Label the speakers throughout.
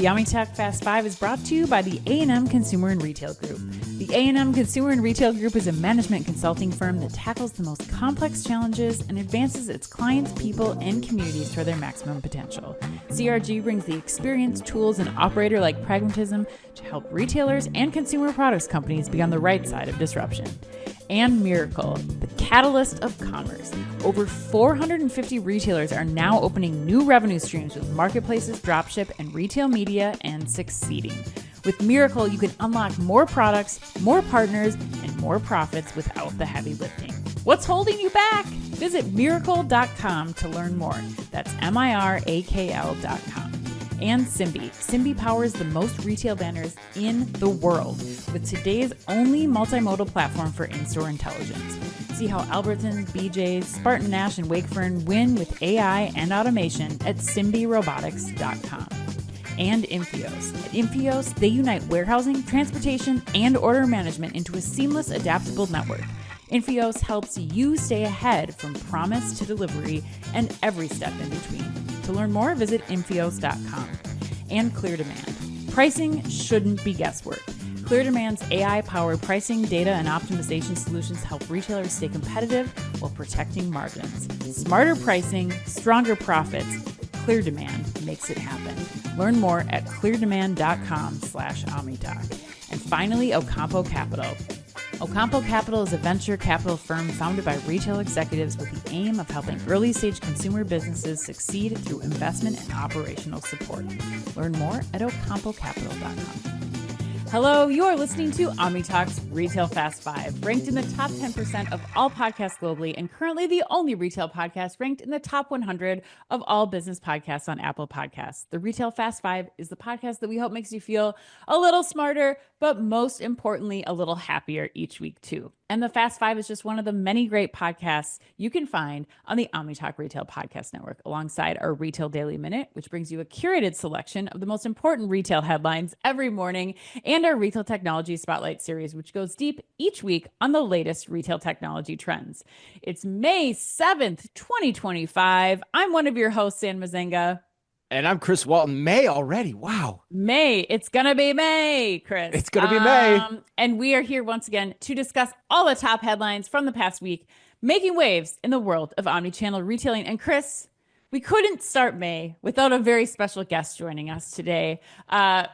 Speaker 1: OmniTalk Fast 5 is brought to you by the A&M Consumer and Retail Group. The A&M Consumer and Retail Group is a management consulting firm that tackles the most complex challenges and advances its clients, people, and communities toward their maximum potential. CRG brings the experience, tools, and operator-like pragmatism to help retailers and consumer products companies be on the right side of disruption. And Miracle, the catalyst of commerce. Over 450 retailers are now opening new revenue streams with marketplaces, dropship, and retail media, and succeeding. With Miracle, you can unlock more products, more partners, and more profits without the heavy lifting. What's holding you back? Visit miracle.com to learn more. That's MIRAKL.com. And Simbe. Simbe powers the most retail banners in the world with today's only multimodal platform for in-store intelligence. See how Albertsons, BJ's, Spartan Nash, and Wakefern win with AI and automation at SimbeRobotics.com. And Infios. At Infios, they unite warehousing, transportation, and order management into a seamless, adaptable network. Infios helps you stay ahead from promise to delivery and every step in between. To learn more, visit Infios.com. And Clear Demand. Pricing shouldn't be guesswork. Clear Demand's AI-powered pricing, data, and optimization solutions help retailers stay competitive while protecting margins. Smarter pricing, stronger profits. Clear Demand makes it happen. Learn more at cleardemand.com/OmniTalk. And finally, Ocampo Capital. Ocampo Capital is a venture capital firm founded by retail executives with the aim of helping early-stage consumer businesses succeed through investment and operational support. Learn more at ocampocapital.com. Hello, you are listening to OmniTalk's Retail Fast 5, ranked in the top 10% of all podcasts globally, and currently the only retail podcast ranked in the top 100 of all business podcasts on Apple Podcasts. The Retail Fast 5 is the podcast that we hope makes you feel a little smarter, but most importantly, a little happier each week too. And the Fast 5 is just one of the many great podcasts you can find on the OmniTalk Retail Podcast Network, alongside our Retail Daily Minute, which brings you a curated selection of the most important retail headlines every morning, and our Retail Technology Spotlight series, which goes deep each week on the latest retail technology trends. It's May 7th, 2025. I'm one of your hosts, San Mazenga.
Speaker 2: And I'm Chris Walton. May already. Wow.
Speaker 1: May. It's going to be May, Chris.
Speaker 2: It's going to be May.
Speaker 1: And we are here once again to discuss all the top headlines from the past week, making waves in the world of omnichannel retailing. And Chris, we couldn't start May without a very special guest joining us today.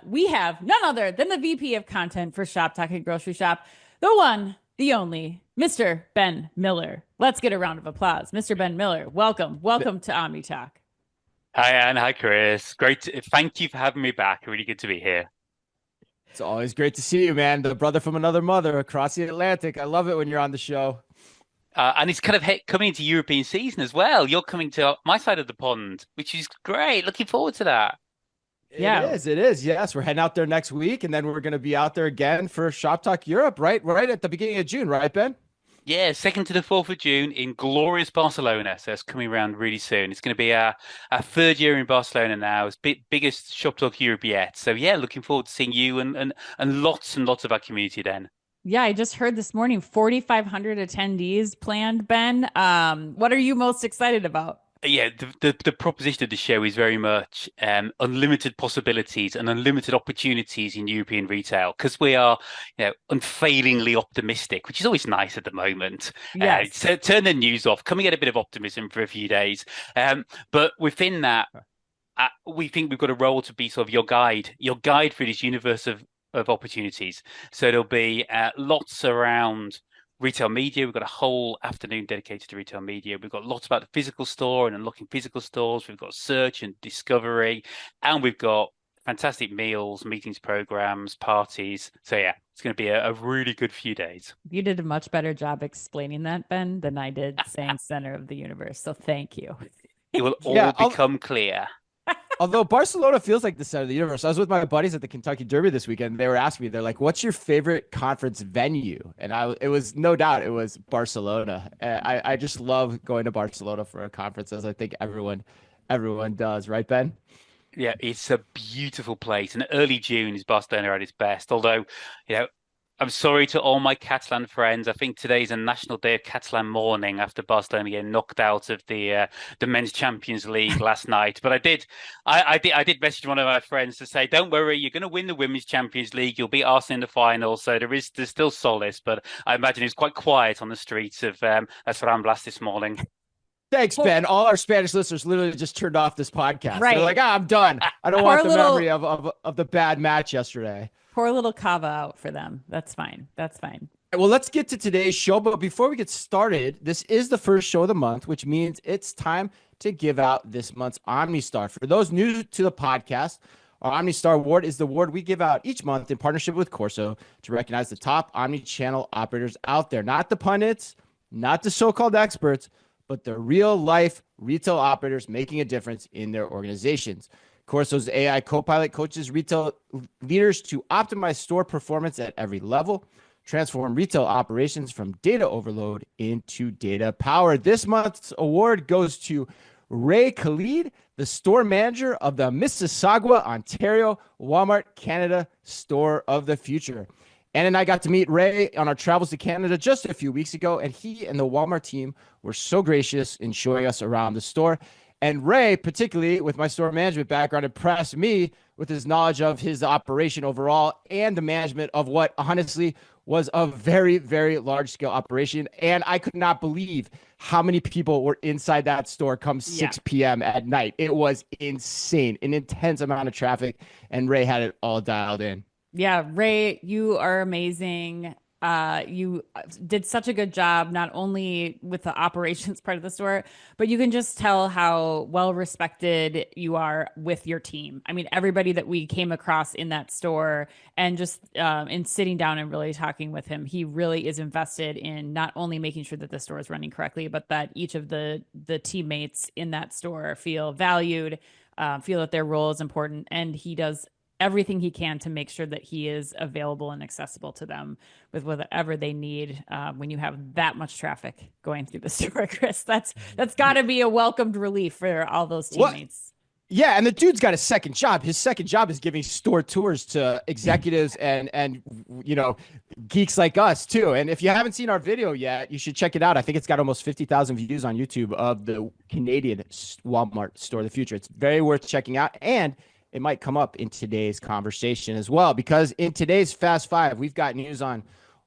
Speaker 1: We have none other than the VP of Content for Shoptalk and Grocery Shop, the one, the only, Mr. Ben Miller. Let's get a round of applause. Mr. Ben Miller, welcome. Welcome to OmniTalk.
Speaker 3: Hi, Anne. Hi, Chris. Great. Thank you for having me back. Really good to be here.
Speaker 2: It's always great to see you, man. The brother from another mother across the Atlantic. I love it when you're on the show.
Speaker 3: And it's kind of coming into European season as well. You're coming to my side of the pond, which is great. Looking forward to that.
Speaker 1: Yeah,
Speaker 2: It is. Yes, we're heading out there next week, and then we're going to be out there again for Shoptalk Europe, right at the beginning of June, right, Ben?
Speaker 3: Yeah, 2nd to the 4th of June in glorious Barcelona. So it's coming around really soon. It's going to be our third year in Barcelona now. It's biggest Shoptalk Europe yet. So yeah, looking forward to seeing you and lots of our community then.
Speaker 1: Yeah, I just heard this morning 4,500 attendees planned, Ben. What are you most excited about?
Speaker 3: Yeah, the proposition of the show is very much unlimited possibilities and unlimited opportunities in European retail, because we are, unfailingly optimistic, which is always nice at the moment.
Speaker 1: Yes.
Speaker 3: Turn the news off, come and get a bit of optimism for a few days. But within that, we think we've got a role to be sort of your guide through this universe of opportunities. So there'll be lots around retail media. We've got a whole afternoon dedicated to retail media. We've got lots about the physical store and unlocking physical stores. We've got search and discovery, and we've got fantastic meals, meetings, programs, parties. So yeah, it's going to be a really good few days.
Speaker 1: You did a much better job explaining that, Ben, than I did saying center of the universe. So thank you.
Speaker 3: It will all become clear.
Speaker 2: Although Barcelona feels like the center of the universe. I was with my buddies at the Kentucky Derby this weekend. They were asking me, they're like, what's your favorite conference venue? And it was no doubt it was Barcelona. I just love going to Barcelona for a conference, as I think everyone does. Right, Ben?
Speaker 3: Yeah, it's a beautiful place. And early June is Barcelona at its best. Although, I'm sorry to all my Catalan friends. I think today's a national day of Catalan mourning after Barcelona getting knocked out of the men's Champions League last night. But I did message one of my friends to say, "Don't worry, you're going to win the women's Champions League. You'll beat Arsenal in the final." So there's still solace. But I imagine it's quite quiet on the streets of Las Ramblas this morning.
Speaker 2: Thanks, Ben. All our Spanish listeners literally just turned off this podcast.
Speaker 1: Right.
Speaker 2: They're like, I'm done. I don't
Speaker 1: Poor
Speaker 2: want the
Speaker 1: little-
Speaker 2: memory of the bad match yesterday.
Speaker 1: Pour a little cava out for them. That's fine. That's fine.
Speaker 2: Well, let's get to today's show. But before we get started, this is the first show of the month, which means it's time to give out this month's OmniStar. For those new to the podcast, our OmniStar Award is the award we give out each month in partnership with Corso to recognize the top omni-channel operators out there. Not the pundits, not the so-called experts, but the real-life retail operators making a difference in their organizations. Corso's AI Copilot coaches retail leaders to optimize store performance at every level, transform retail operations from data overload into data power. This month's award goes to Rehman Khalid, the store manager of the Mississauga, Ontario, Walmart Canada Store of the Future. Ann and I got to meet Ray on our travels to Canada just a few weeks ago, and he and the Walmart team were so gracious in showing us around the store. And Ray, particularly with my store management background, impressed me with his knowledge of his operation overall and the management of what honestly was a very, very large scale operation. And I could not believe how many people were inside that store come 6 p.m. at night. It was insane, an intense amount of traffic, and Ray had it all dialed in.
Speaker 1: Yeah, Ray, you are amazing. You did such a good job, not only with the operations part of the store, but you can just tell how well respected you are with your team. I mean, everybody that we came across in that store and just in sitting down and really talking with him, he really is invested in not only making sure that the store is running correctly, but that each of the teammates in that store feel valued, feel that their role is important, and he does everything he can to make sure that he is available and accessible to them with whatever they need when you have that much traffic going through the store, Chris. That's got to be a welcomed relief for all those teammates.
Speaker 2: Yeah, and the dude's got a second job. His second job is giving store tours to executives and you know, geeks like us too. And if you haven't seen our video yet, you should check it out. I think it's got almost 50,000 views on YouTube of the Canadian Walmart Store of the Future. It's very worth checking out, and it might come up in today's conversation as well, because in today's Fast Five, we've got news on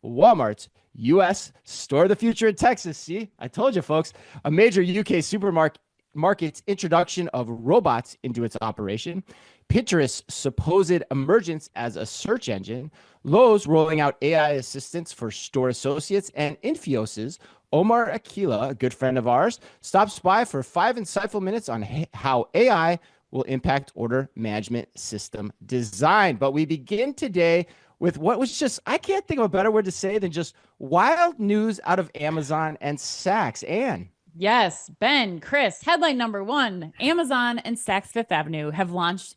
Speaker 2: Walmart's U.S. Store of the Future in Texas. See, I told you, folks, a major UK supermarket's introduction of robots into its operation, Pinterest's supposed emergence as a search engine, Lowe's rolling out AI assistants for store associates, and Infios's Omar Akilah, a good friend of ours, stops by for 5 insightful minutes on how AI will impact order management system design. But we begin today with what was just, I can't think of a better word to say than just wild news out of Amazon and Saks. Ann.
Speaker 1: Yes, Ben, Chris, headline number one, Amazon and Saks Fifth Avenue have launched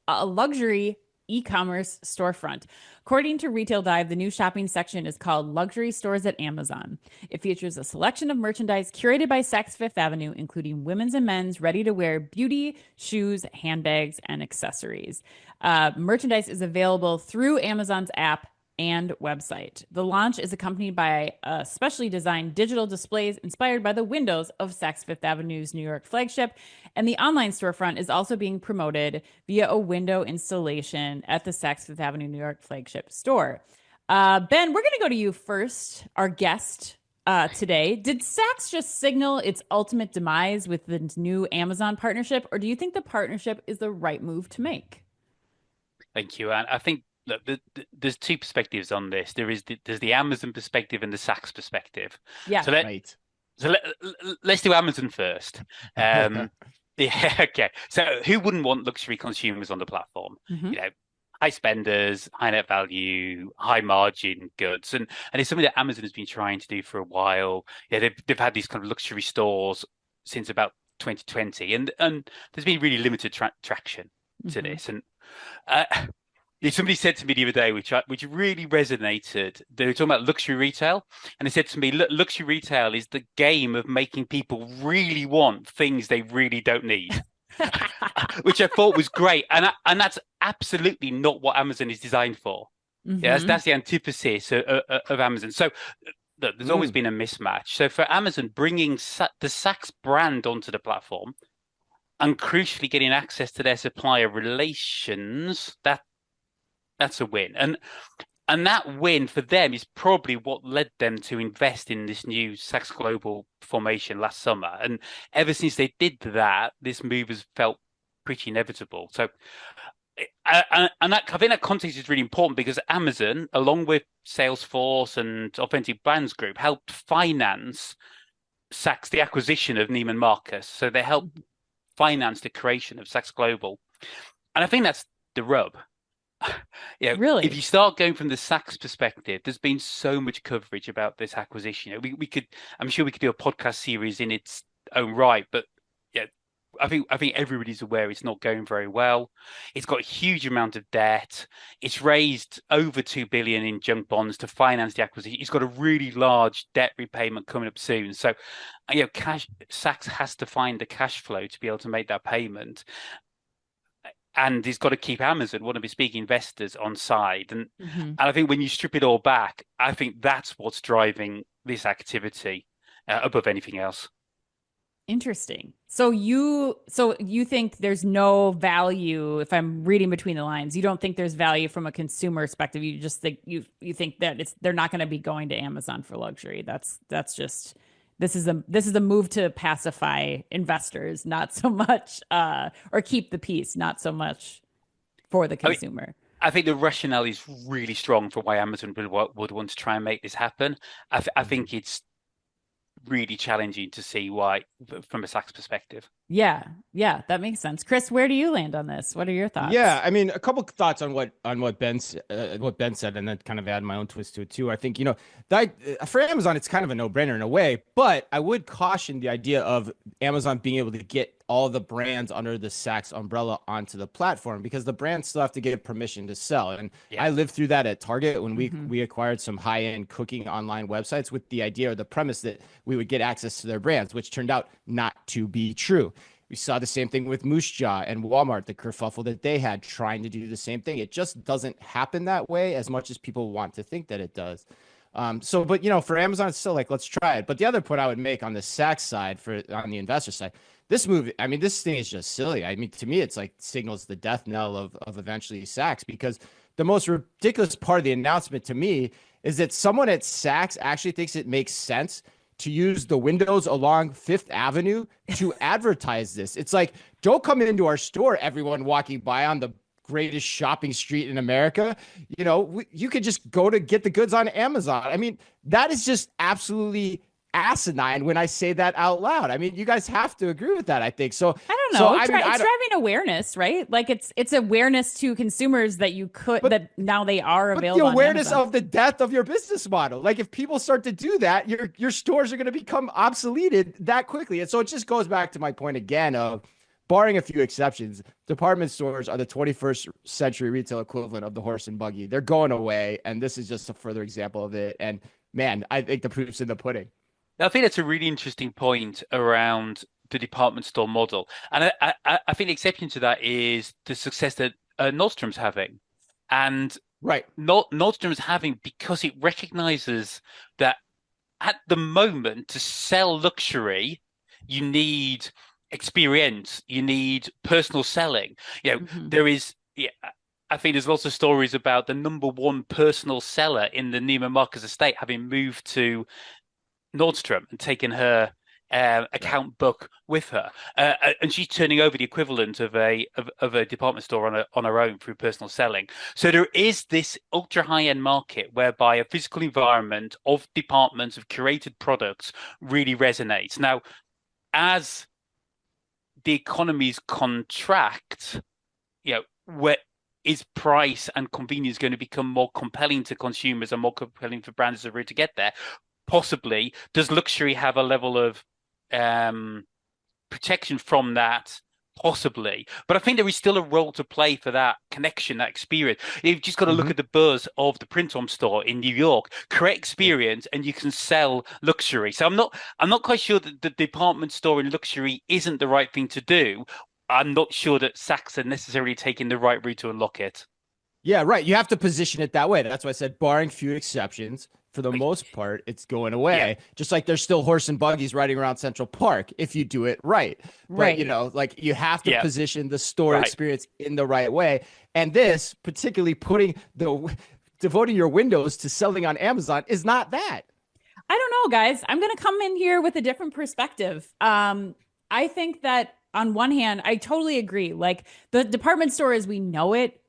Speaker 1: a luxury e-commerce storefront. According to Retail Dive, the new shopping section is called Luxury Stores at Amazon. It features a selection of merchandise curated by Saks Fifth Avenue, including women's and men's ready-to-wear beauty, shoes, handbags, and accessories. Merchandise is available through Amazon's app and website. The launch is accompanied by specially designed digital displays inspired by the windows of Saks Fifth Avenue's New York flagship, and the online storefront is also being promoted via a window installation at the Saks Fifth Avenue New York flagship store. Ben, we're going to go to you first, our guest today. Did Saks just signal its ultimate demise with the new Amazon partnership, or do you think the partnership is the right move to make?
Speaker 3: Thank you, Anne. I think look, there's two perspectives on this. There's the Amazon perspective and the Saks perspective.
Speaker 1: Yeah.
Speaker 3: So let's do Amazon first. Yeah, okay. So who wouldn't want luxury consumers on the platform?
Speaker 1: Mm-hmm.
Speaker 3: You know, high spenders, high net value, high margin goods, and it's something that Amazon has been trying to do for a while. Yeah, they've had these kind of luxury stores since about 2020, and there's been really limited traction to this. And somebody said to me the other day, which really resonated. They were talking about luxury retail, and they said to me, "Look, luxury retail is the game of making people really want things they really don't need," which I thought was great, and that's absolutely not what Amazon is designed for. Yeah,
Speaker 1: Mm-hmm.
Speaker 3: that's the antithesis of Amazon. So look, there's always been a mismatch. So for Amazon, bringing the Saks brand onto the platform and crucially getting access to their supplier relations, that's a win. And that win for them is probably what led them to invest in this new Saks Global formation last summer. And ever since they did that, this move has felt pretty inevitable. So and that, I think that context is really important because Amazon, along with Salesforce and Authentic Brands Group, helped finance Saks, the acquisition of Neiman Marcus. So they helped finance the creation of Saks Global. And I think that's the rub.
Speaker 1: Really?
Speaker 3: If you start going from the Saks perspective, there's been so much coverage about this acquisition. We could, I'm sure we could do a podcast series in its own right, but yeah, I think everybody's aware it's not going very well. It's got a huge amount of debt. It's raised over 2 billion in junk bonds to finance the acquisition. It's got a really large debt repayment coming up soon. So, Saks has to find the cash flow to be able to make that payment. And he's got to keep Amazon, one of his big investors, on side. And I think when you strip it all back, I think that's what's driving this activity above anything else.
Speaker 1: Interesting. So you think there's no value, if I'm reading between the lines, you don't think there's value from a consumer perspective. You just think you think that they're not going to be going to Amazon for luxury. That's just this is a move to pacify investors, not so much or keep the peace, not so much for the consumer.
Speaker 3: I think the rationale is really strong for why Amazon would want to try and make this happen. I think it's really challenging to see why from a Saks perspective.
Speaker 1: Yeah, that makes sense. Chris, where do you land on this? What are your thoughts?
Speaker 2: Yeah, I mean, a couple thoughts on what Ben said, and then kind of add my own twist to it too. I think that for Amazon, it's kind of a no-brainer in a way, but I would caution the idea of Amazon being able to get all the brands under the Saks umbrella onto the platform because the brands still have to get permission to sell. And I lived through that at Target when we acquired some high-end cooking online websites with the idea or the premise that we would get access to their brands, which turned out not to be true. We saw the same thing with Moose Jaw and Walmart, the kerfuffle that they had trying to do the same thing. It just doesn't happen that way as much as people want to think that it does. But for Amazon, it's still like, let's try it. But the other point I would make on the Saks side on the investor side, this move, I mean, this thing is just silly. I mean, to me, it's like signals the death knell of eventually Saks, because the most ridiculous part of the announcement to me is that someone at Saks actually thinks it makes sense to use the windows along Fifth Avenue to advertise this. It's like, don't come into our store, everyone walking by on the greatest shopping street in America. You could just go to get the goods on Amazon. I mean, that is just absolutely asinine when I say that out loud. I mean, you guys have to agree with that, I think. So
Speaker 1: I don't know. It's driving awareness, right? Like it's awareness to consumers that that now they are available.
Speaker 2: But the awareness of the death of your business model. Like if people start to do that, your stores are going to become obsoleted that quickly. And so it just goes back to my point again of, barring a few exceptions, department stores are the 21st century retail equivalent of the horse and buggy. They're going away, and this is just a further example of it. And man, I think the proof's in the pudding.
Speaker 3: I think that's a really interesting point around the department store model. And I think the exception to that is the success that Nordstrom's having. And Nordstrom's having because it recognizes that at the moment to sell luxury, you need experience, you need personal selling. There is... I think there's lots of stories about the number one personal seller in the Neiman Marcus estate having moved to Nordstrom and taken her account book with her, and she's turning over the equivalent of a department store on her own through personal selling. So there is this ultra high end market whereby a physical environment of departments of curated products really resonates. Now, as the economies contract, where is price and convenience going to become more compelling to consumers and more compelling for brands as a route to get there? Possibly. Does luxury have a level of protection from that? Possibly. But I think there is still a role to play for that connection, that experience. You've just got to look at the buzz of the print-on store in New York. Correct experience, and you can sell luxury. So I'm not quite sure that the department store in luxury isn't the right thing to do. I'm not sure that Saks are necessarily taking the right route to unlock it.
Speaker 2: Yeah, right. You have to position it that way. That's why I said, barring few exceptions, for the
Speaker 3: Like,
Speaker 2: most part, it's going
Speaker 3: yeah,
Speaker 2: away. Just like there's still horse and buggies riding around Central Park if you do it right. But,
Speaker 1: Right.
Speaker 2: like you have to
Speaker 3: yeah,
Speaker 2: position the store
Speaker 3: right.
Speaker 2: experience in the right way. And this, particularly devoting your windows to selling on Amazon, is not that.
Speaker 1: I don't know, guys. I'm going to come in here with a different perspective. I think that on one hand, I totally agree. Like the department store as we know it,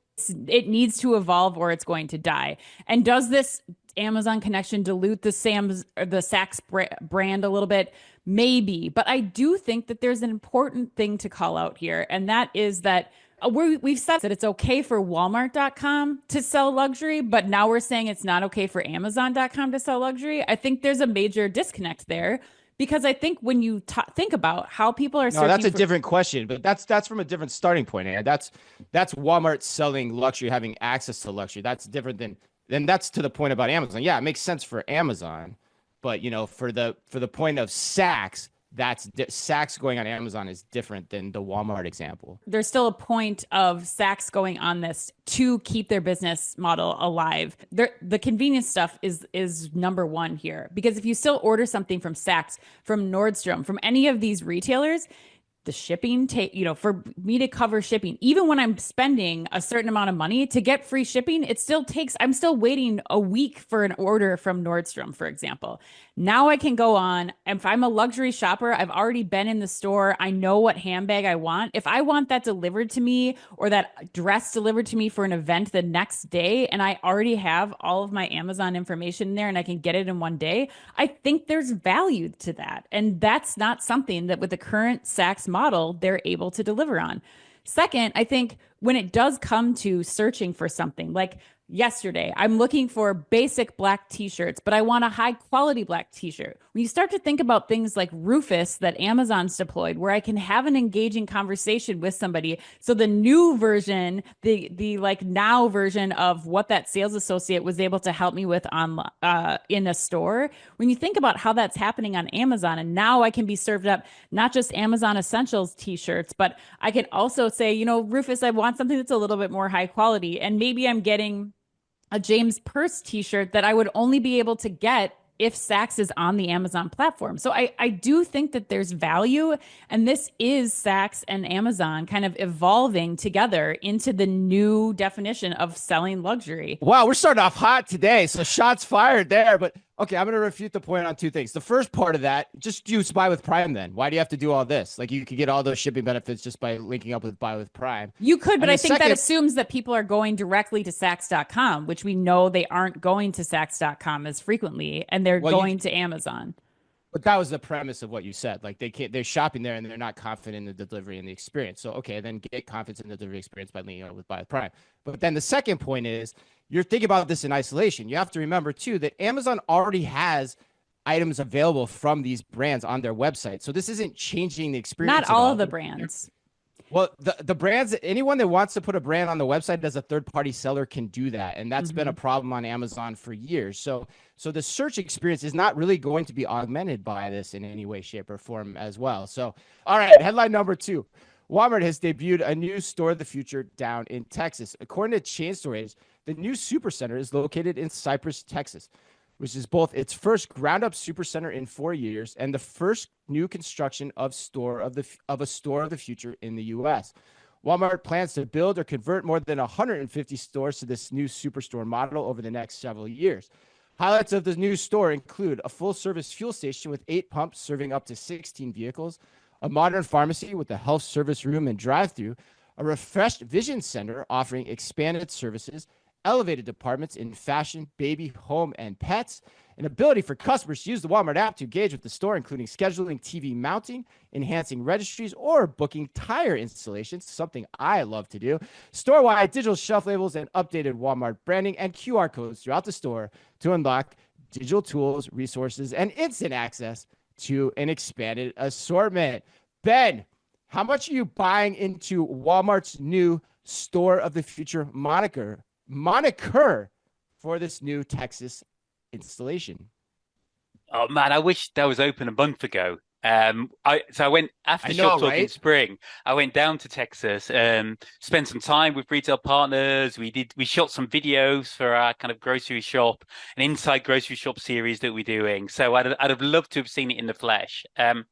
Speaker 1: it needs to evolve or it's going to die. And does this Amazon connection dilute the Sam's or the Saks brand a little bit? Maybe, but I do think that there's an important thing to call out here, and that is that we've said that it's okay for Walmart.com to sell luxury, but now we're saying it's not okay for Amazon.com to sell luxury. I think there's a major disconnect there because I think when you think about how people are
Speaker 2: No, that's
Speaker 1: searching
Speaker 2: a different question, but that's from a different starting point. And that's Walmart selling luxury, having access to luxury. That's different than that's to the point about Amazon. Yeah, it makes sense for Amazon, but for the point of Saks, Saks going on Amazon is different than the Walmart example.
Speaker 1: there's still a point of Saks going on this to keep their business model alive. The convenience stuff is number one here because if you still order something from Saks, from Nordstrom, from any of these retailers, the shipping for me to cover shipping, even when I'm spending a certain amount of money to get free shipping, I'm still waiting a week for an order from Nordstrom, for example. Now I can go on. If I'm a luxury shopper, I've already been in the store. I know what handbag I want. If I want that delivered to me or that dress delivered to me for an event the next day, and I already have all of my Amazon information in there and I can get it in one day, I think there's value to that. And that's not something that with the current Saks model, they're able to deliver on. Second, I think when it does come to searching for something like yesterday, I'm looking for basic black t-shirts, but I want a high quality black t-shirt. When you start to think about things like Rufus that Amazon's deployed, where I can have an engaging conversation with somebody. So the new version, the like now version of what that sales associate was able to help me with on in a store. When you think about how that's happening on Amazon, and now I can be served up not just Amazon Essentials t-shirts, but I can also say, Rufus, I want something that's a little bit more high quality, and maybe I'm getting a James Purse t-shirt that I would only be able to get if Saks is on the Amazon platform. So I do think that there's value, and this is Saks and Amazon kind of evolving together into the new definition of selling luxury.
Speaker 2: Wow, we're starting off hot today. So shots fired there. But okay, I'm going to refute the point on two things. The first part of that, just use Buy with Prime then. Why do you have to do all this? Like you could get all those shipping benefits just by linking up with Buy with Prime.
Speaker 1: You could, but
Speaker 2: And
Speaker 1: I
Speaker 2: the
Speaker 1: think that
Speaker 2: second,
Speaker 1: assumes that people are going directly to Saks.com, which we know they aren't going to Saks.com as frequently, and they're going to Amazon.
Speaker 2: but that was the premise of what you said. Like they're shopping there and they're not confident in the delivery and the experience. So okay, then get confidence in the delivery experience by linking up with Buy with Prime. But then the second point is you're thinking about this in isolation. You have to remember too that Amazon already has items available from these brands on their website. So this isn't changing the experience.
Speaker 1: Not all of the brands.
Speaker 2: Well, the brands, anyone that wants to put a brand on the website as a third-party seller can do that. And that's been a problem on Amazon for years. So the search experience is not really going to be augmented by this in any way, shape, or form as well. So, all right, headline number 2. Walmart has debuted a new store of the future down in Texas. According to Chain Stories, the new supercenter is located in Cypress, Texas, which is both its first ground-up supercenter in 4 years and the first new construction of a store of the future in the U.S. Walmart plans to build or convert more than 150 stores to this new superstore model over the next several years. Highlights of the new store include a full-service fuel station with 8 pumps serving up to 16 vehicles, a modern pharmacy with a health service room and drive-thru, a refreshed vision center offering expanded services, elevated departments in fashion, baby, home, and pets, an ability for customers to use the Walmart app to engage with the store, including scheduling TV mounting, enhancing registries, or booking tire installations, something I love to do, store-wide digital shelf labels and updated Walmart branding and QR codes throughout the store to unlock digital tools, resources, and instant access to an expanded assortment. Ben, how much are you buying into Walmart's new store of the future moniker for this new Texas installation?
Speaker 3: Oh man, I wish that was open a month ago. I went after
Speaker 2: I
Speaker 3: Shop
Speaker 2: know,
Speaker 3: Talk in
Speaker 2: right?
Speaker 3: spring. I went down to Texas, spent some time with retail partners. We shot some videos for our kind of grocery shop, an inside grocery shop series that we're doing. So I'd have loved to have seen it in the flesh. I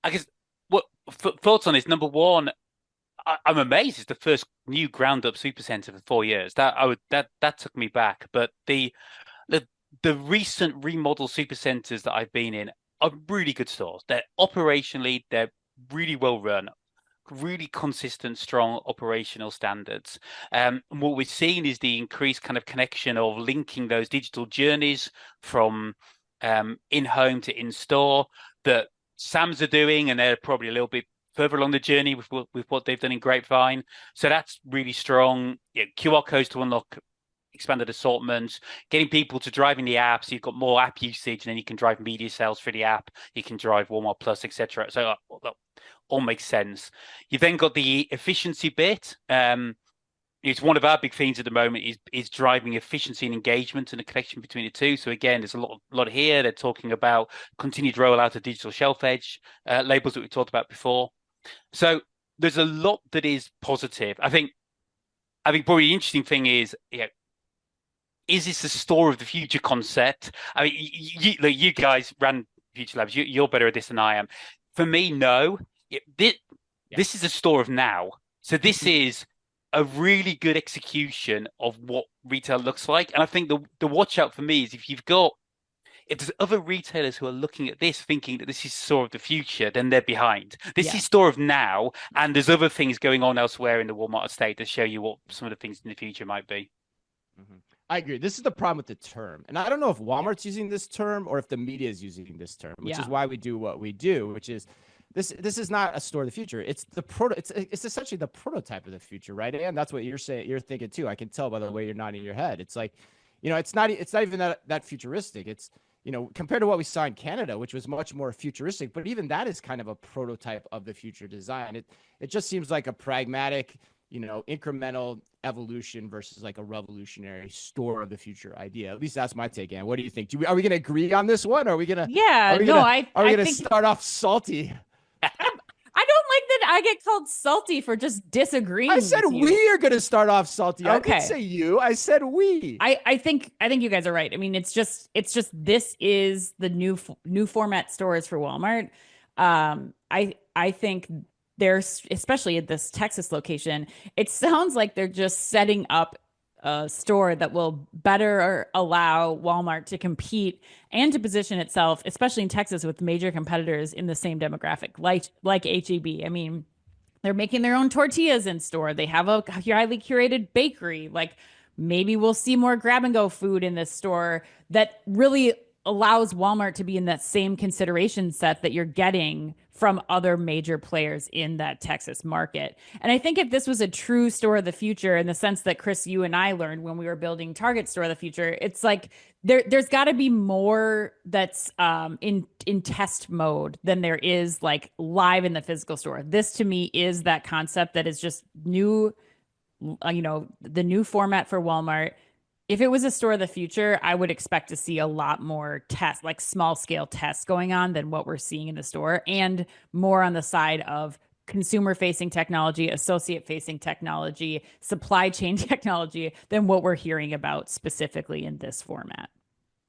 Speaker 3: guess what thoughts on this? Number one, I'm amazed it's the first new ground up supercenter for 4 years. That took me back. But the the recent remodel supercenters that I've been in are really good stores. They're really well run, really consistent, strong operational standards. And what we're seeing is the increased kind of connection of linking those digital journeys from in home to in store that Sam's are doing, and they're probably a little bit further along the journey with what they've done in Grapevine. So that's really strong. Yeah, QR codes to unlock expanded assortments, getting people to drive in the app. So you've got more app usage, and then you can drive media sales through the app. You can drive Walmart Plus, etc. So that all makes sense. You've then got the efficiency bit. It's one of our big themes at the moment is driving efficiency and engagement and the connection between the two. So again, there's a lot here. They're talking about continued rollout of digital shelf edge labels that we talked about before. So there's a lot that is positive. I think probably the interesting thing is, is this a store of the future concept? I mean, you guys ran Future Labs. You're better at this than I am. For me, no. This is a store of now. So this is a really good execution of what retail looks like. And I think the watch out for me is if there's other retailers who are looking at this thinking that this is store of the future, then they're behind. This is store of now, and there's other things going on elsewhere in the Walmart estate to show you what some of the things in the future might be.
Speaker 2: I agree. This is the problem with the term. And I don't know if Walmart's using this term or if the media is using this term, which is why we do what we do, which is this is not a store of the future. It's it's essentially the prototype of the future, right? And that's what you're saying. You're thinking too. I can tell by the way you're nodding your head. It's like, it's not even that futuristic. It's, compared to what we saw in Canada, which was much more futuristic, but even that is kind of a prototype of the future design. It just seems like a pragmatic, incremental evolution versus like a revolutionary store of the future idea. At least that's my take. Ann, what do you think? Are we going to agree on this one? Or are we going to?
Speaker 1: Yeah,
Speaker 2: Are we going to start off salty?
Speaker 1: I don't like that I get called salty for just disagreeing.
Speaker 2: I said we are going to start off salty. Okay. I didn't say you. I said we.
Speaker 1: I think you guys are right. I mean, it's just this is the new format stores for Walmart. I think there's, especially at this Texas location, it sounds like they're just setting up a store that will better allow Walmart to compete and to position itself, especially in Texas, with major competitors in the same demographic, like HEB. I mean, they're making their own tortillas in store. They have a highly curated bakery. Like, maybe we'll see more grab and go food in this store that really allows Walmart to be in that same consideration set that you're getting from other major players in that Texas market. And I think if this was a true store of the future, in the sense that, Chris, you and I learned when we were building Target store of the future, it's like there's got to be more that's in test mode than there is like live in the physical store. This to me is that concept that is just new, the new format for Walmart. If it was a store of the future, I would expect to see a lot more tests, like small scale tests going on, than what we're seeing in the store, and more on the side of consumer facing technology, associate facing technology, supply chain technology than what we're hearing about specifically in this format.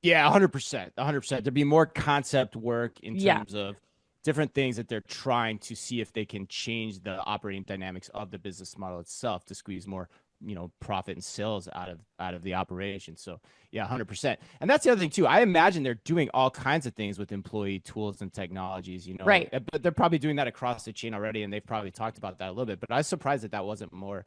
Speaker 2: Yeah, 100%. 100%. There'd be more concept work in terms of different things that they're trying to see if they can change the operating dynamics of the business model itself to squeeze more profit and sales out of the operation. So yeah, 100%. And that's the other thing too. I imagine they're doing all kinds of things with employee tools and technologies,
Speaker 1: right.
Speaker 2: But they're probably doing that across the chain already. And they've probably talked about that a little bit, but I was surprised that wasn't more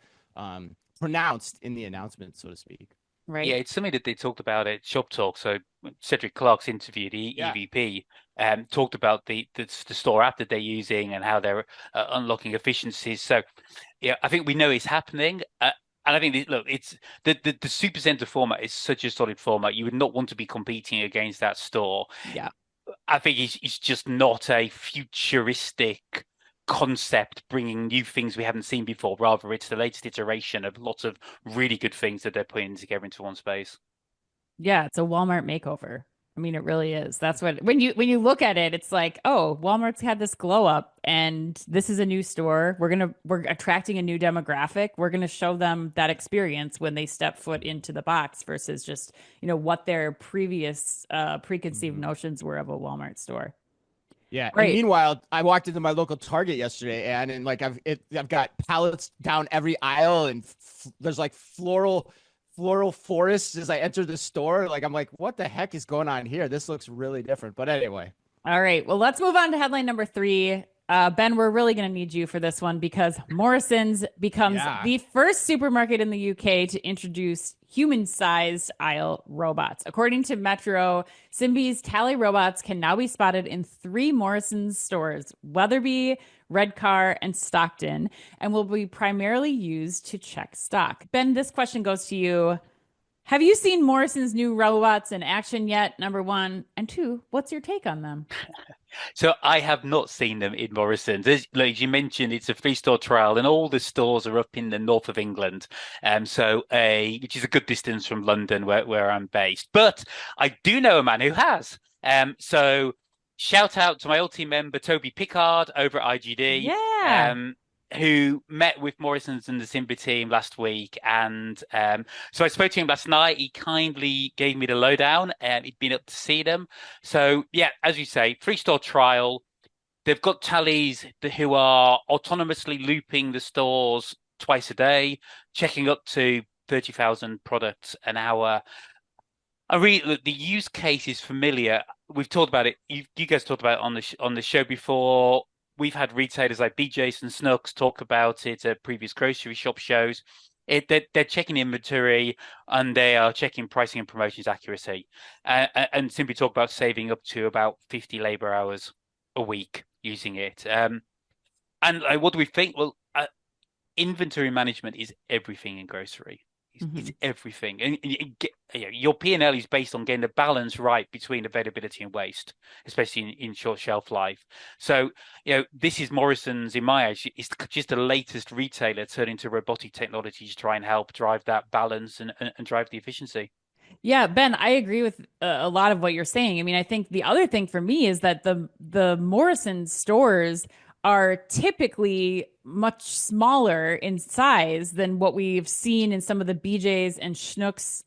Speaker 2: pronounced in the announcement, so to speak.
Speaker 1: Right.
Speaker 3: Yeah, it's something that they talked about at Shoptalk. So Cedric Clark's interview, the EVP, talked about the store app that they're using and how they're unlocking efficiencies. So yeah, I think we know it's happening. And I think, it's the Supercenter format is such a solid format. You would not want to be competing against that store.
Speaker 1: Yeah.
Speaker 3: I think it's just not a futuristic concept bringing new things we haven't seen before. Rather, it's the latest iteration of lots of really good things that they're putting together into one space.
Speaker 1: Yeah, it's a Walmart makeover. I mean, it really is. That's what when you look at it, it's like, oh, Walmart's had this glow up and this is a new store. We're attracting a new demographic. We're gonna show them that experience when they step foot into the box versus just, what their previous preconceived
Speaker 2: Mhm.
Speaker 1: notions were of a Walmart store.
Speaker 2: Yeah, and
Speaker 1: Right.
Speaker 2: meanwhile, I walked into my local Target yesterday, and like I've got pallets down every aisle, and there's like floral forests as I enter the store. Like I'm like, what the heck is going on here? This looks really different. But anyway,
Speaker 1: All right. Well, let's move on to headline number three. Ben, we're really going to need you for this one because Morrisons becomes
Speaker 2: yeah.
Speaker 1: the first supermarket in the UK to introduce human-sized aisle robots. According to Metro, Simbe's tally robots can now be spotted in three Morrisons stores, Wetherby, Redcar, and Stockton, and will be primarily used to check stock. Ben, this question goes to you. Have you seen Morrison's new robots in action yet? Number one. And two, what's your take on them?
Speaker 3: So I have not seen them in Morrison's. Like you mentioned, it's a three-store trial, and all the stores are up in the north of England, which is a good distance from London, where I'm based. But I do know a man who has. So shout out to my old team member Toby Pickard over at IGD.
Speaker 1: Yeah.
Speaker 3: Who met with Morrison's and the Simbe team last week. And so I spoke to him last night. He kindly gave me the lowdown, and he'd been up to see them. So, yeah, as you say, three-store trial. They've got tallies who are autonomously looping the stores twice a day, checking up to 30,000 products an hour. The use case is familiar. We've talked about it. You guys talked about it on the show before. We've had retailers like BJ's and Snooks talk about it at previous grocery shop shows. They're checking inventory and they are checking pricing and promotions accuracy, and simply talk about saving up to about 50 labor hours a week using it. And what do we think? Well, inventory management is everything in grocery. It's everything, and your P&L is based on getting the balance right between availability and waste, especially in short shelf life. So, this is Morrison's, in my eyes, it's just the latest retailer turning to robotic technology to try and help drive that balance and drive the efficiency.
Speaker 1: Yeah, Ben, I agree with a lot of what you're saying. I mean, I think the other thing for me is that the Morrison stores are typically much smaller in size than what we've seen in some of the BJ's and Schnucks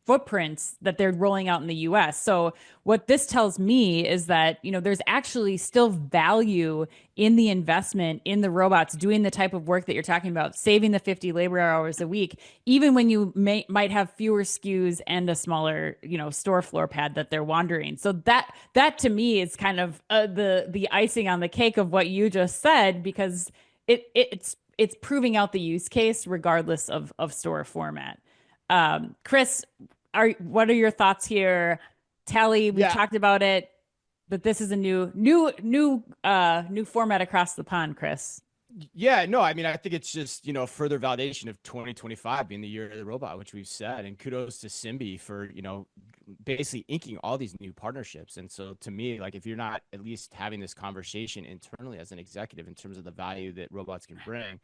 Speaker 1: footprints that they're rolling out in the US. So what this tells me is that, there's actually still value in the investment in the robots doing the type of work that you're talking about, saving the 50 labor hours a week, even when you might have fewer SKUs and a smaller, store floor pad that they're wandering. So that to me is kind of the icing on the cake of what you just said, because it's proving out the use case regardless of store format. Chris, what are your thoughts here? Tally, we've
Speaker 2: Yeah.
Speaker 1: talked about it, but this is a new format across the pond, Chris.
Speaker 2: Yeah, no, I mean, I think it's just, further validation of 2025 being the year of the robot, which we've said. And kudos to Simbe for, basically inking all these new partnerships. And so to me, like, if you're not at least having this conversation internally as an executive in terms of the value that robots can bring,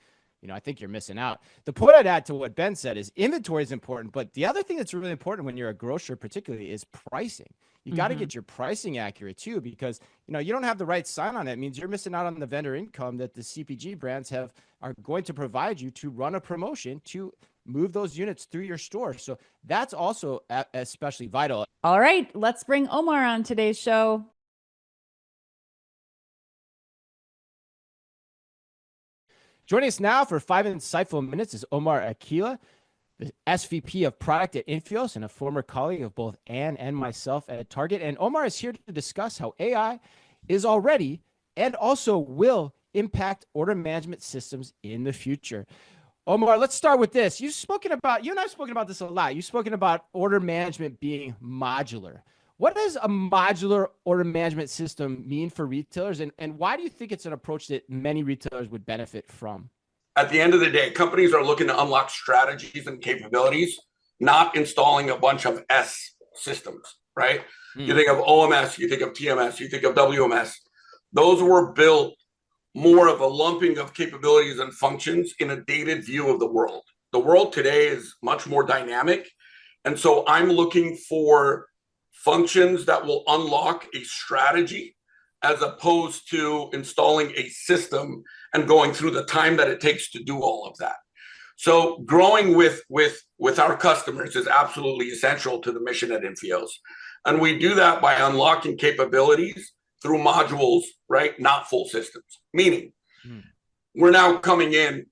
Speaker 2: I think you're missing out. The point I'd add to what Ben said is inventory is important, but the other thing that's really important when you're a grocer particularly is pricing. You got to get your pricing accurate too, because, you don't have the right sign on it. It means you're missing out on the vendor income that the CPG brands are going to provide you to run a promotion to move those units through your store. So that's also especially vital.
Speaker 1: All right, let's bring Omar on today's show.
Speaker 2: Joining us now for 5 insightful minutes is Omar Akilah, the SVP of Product at Infios and a former colleague of both Ann and myself at Target. And Omar is here to discuss how AI is already and also will impact order management systems in the future. Omar, let's start with this. You and I've spoken about this a lot. You've spoken about order management being modular. What does a modular order management system mean for retailers, and why do you think it's an approach that many retailers would benefit from?
Speaker 4: At the end of the day, companies are looking to unlock strategies and capabilities, not installing a bunch of S systems, right? You think of OMS, you think of TMS, you think of WMS. Those were built more of a lumping of capabilities and functions in a dated view of the world. The world today is much more dynamic. And so I'm looking for functions that will unlock a strategy as opposed to installing a system and going through the time that it takes to do all of that. So growing with our customers is absolutely essential to the mission at Infios. And we do that by unlocking capabilities through modules, right? Not full systems. Meaning, we're now coming in